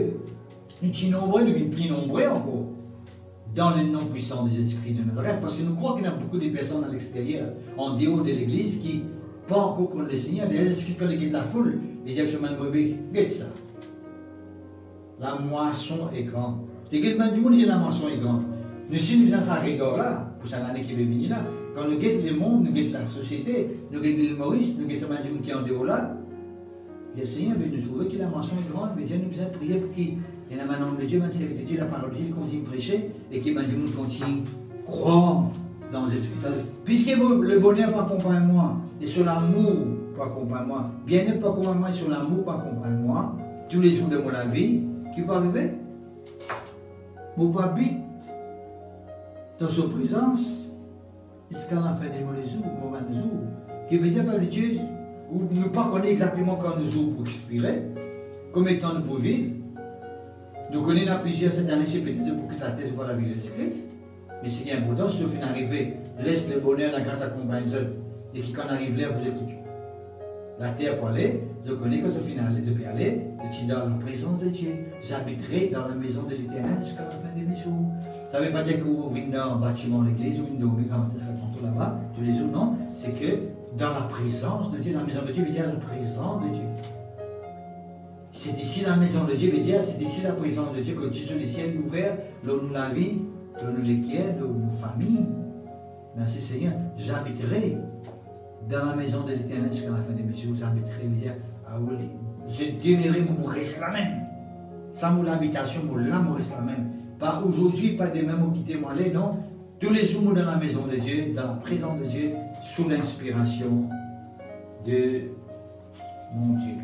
Nous sommes nombreux, nous devenons plus nombreux encore. Dans le nom puissant de Jésus-Christ de Nazareth. Parce que nous croyons qu'il y a beaucoup de personnes à l'extérieur, en dehors de l'église, qui pas encore connaissent le Seigneur. Les esprits qui connaissent la foule, les gens qui sont brebis, regarde ça. La moisson est grande. Les gens du monde disent la moisson est grande. Nous sommes dans sa rigueur là, pour cette année qui va venir là. Quand nous guettons le monde, nous guettons la société, nous guettons l'île Maurice, nous guettons du monde qui est en dehors là. Le Seigneur veut nous trouver que la moisson est grande, mais Dieu nous besoin de prier pour qu'il y ait un nom de Dieu, une série de Dieu, la parole de Dieu, continue de prêcher et que du monde continue de croire dans Jésus-Christ. Puisque le bonheur pas accompagne moi, et sur l'amour pas accompagne moi, bien-être pas accompagne moi, et sur l'amour pas accompagne moi, tous les jours de mon vie, qui peut arriver? Mon pas habite dans sa présence jusqu'à la fin des moments de jour. Qui veut dire par le Dieu, où nous ne pas connaître exactement quand nous ouvrons pour expirer, combien de temps nous pouvons vivre. Nous connaissons plusieurs cette année, c'est peut-être pour que la thèse soit avec Jésus-Christ. Mais ce qui est important, c'est qu'au final arrivé, laisse le bonheur, la grâce accompagne eux. Et quand on arrive là, vous êtes la terre pour aller, je connais que au final, je peux aller, je suis dans la présence de Dieu. J'habiterai dans la maison de l'Éternel jusqu'à la fin de mes jours. Ça ne veut pas dire que vous venez dans un bâtiment de l'église, vous venez dormir quand vous êtes là-bas, tous les jours, non. C'est que dans la présence de Dieu, la maison de Dieu veut dire la présence de Dieu. C'est ici la maison de Dieu veut dire, c'est ici la présence de Dieu, que Dieu sur les ciels ouverts, là où nous la vie, là où nous l'équiers, là où nous famille. Merci Seigneur, j'habiterai dans la maison de l'Éternel jusqu'à la fin des jours, j'habiterai, je demeurerai mon reste la même. Sans mon habitation, mon l'âme reste la même. Pas aujourd'hui, pas demain, mon quitter moi aller, non. Tous les jours, dans la maison de Dieu, dans la présence de Dieu, sous l'inspiration de mon Dieu.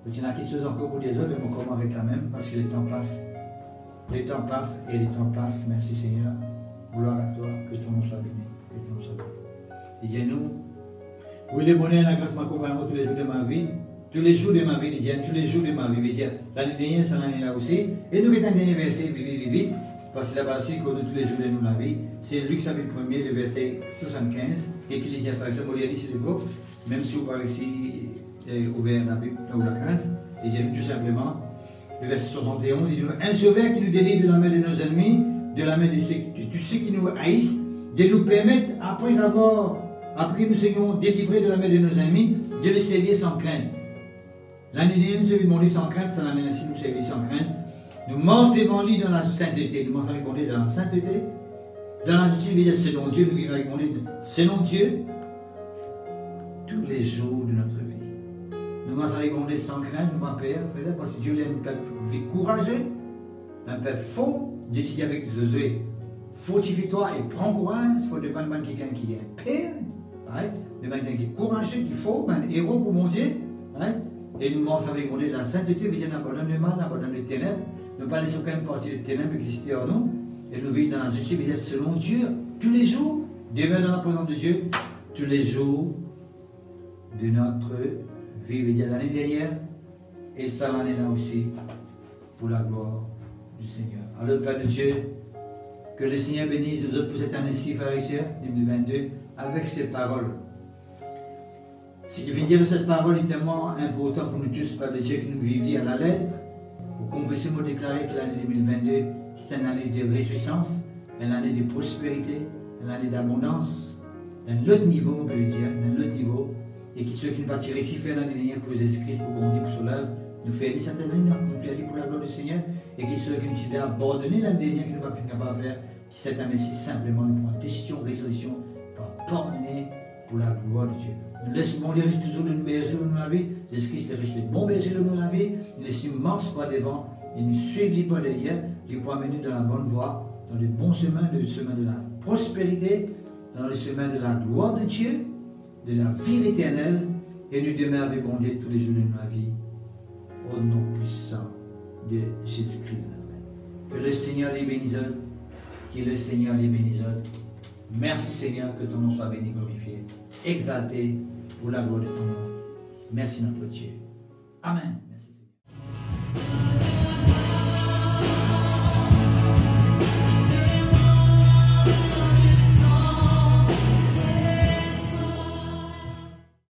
Il y a quelque chose encore pour les autres, mais on commence avec la même, parce que le temps passe. Le temps passe et le temps passe. Merci Seigneur. Gloire à toi, que ton nom soit béni. Que ton nom soit béni. Et dis-nous, oui, le bonheur et la grâce m'accompagneront tous les jours de ma vie. Tous les jours de ma vie, tous les jours de ma vie. L'année dernière, c'est l'année là aussi. Et nous, mettons un dernier verset, vite. Parce que là-bas, c'est qu'on a tous les jours de nous la vie. C'est Luc chapitre 1er, le verset 75. Et qui dit, frère, je vais c'est le vôtre. Même si vous parlez ici, ouvert la Bible, ou la 15. Et j'ai lu tout simplement, le verset 71, il dit, un sauveur qui nous délivre de la main de nos ennemis, de la main de ceux qui nous haïssent, de nous permettre, après que nous soyons délivrés de la main de nos ennemis, de les servir sans crainte. L'année dernière, nous avons demandé sans crainte, c'est l'année-ci, nous servir sans crainte. Nous marchons devant lui dans la sainteté, nous marchons avec mon Dieu dans la sainteté, dans la justice selon Dieu, nous vivons avec mon Dieu selon Dieu, tous les jours de notre vie. Nous marchons avec mon Dieu sans crainte, nous pas peur, parce que Dieu aime un peuple courageux, un peuple faux. Dieu dit avec Josué, fortifie-toi et prends courage, il faut demander quelqu'un qui est père, demander quelqu'un qui est courageux, qui est faux, un héros pour mon Dieu. Et nous marchons avec mon Dieu dans la sainteté, nous abandonnons le mal, nous abandonnons les ténèbres, nous ne pas laisser aucune partie des ténèbres exister en nous, et nous vivons dans la justice selon Dieu, tous les jours, demeure dans la présence de Dieu, tous les jours de notre vie, l'année dernière, et ça l'année là aussi, pour la gloire du Seigneur. Alors, Père de Dieu, que le Seigneur bénisse nous autres pour cette année-ci, frères et sœurs, 2022, avec ses paroles. Ce qui vient dire de cette parole est tellement important pour nous tous, Père de Dieu, que nous vivions à la lettre. Pour confesser, nous déclarer que l'année 2022, c'est une année de réjouissance, une année de prospérité, une année d'abondance, d'un autre niveau, on peut le dire, d'un autre niveau. Et que ceux qui nous bâtirent ici, faire l'année dernière pour Jésus-Christ, pour bondir, pour son œuvre, nous faire cette année, nous accomplir pour la gloire du Seigneur. Et que ceux qui nous ont abandonné l'année dernière, qui nous pas pu capable de faire, qui cette année-ci, simplement, nous prenons décision, résolution, pour pardonner pour la gloire de Dieu. Nous laissons mon Dieu reste toujours le berger de notre vie. Jésus-Christ reste le bon berger de notre vie. Nous laissons marche pas devant et nous suivons pas derrière. Il pour amener dans la bonne voie, dans le bon chemin, le chemin de la prospérité, dans le chemin de la gloire de Dieu, de la vie éternelle. Et nous demeurons avec bon Dieu tous les jours de notre vie. Au nom puissant de Jésus-Christ de Nazareth. Que le Seigneur les bénisse. Que le Seigneur les bénisse. Merci Seigneur, que ton nom soit béni, glorifié, exalté pour la gloire de ton nom. Merci notre Dieu. Amen. Merci.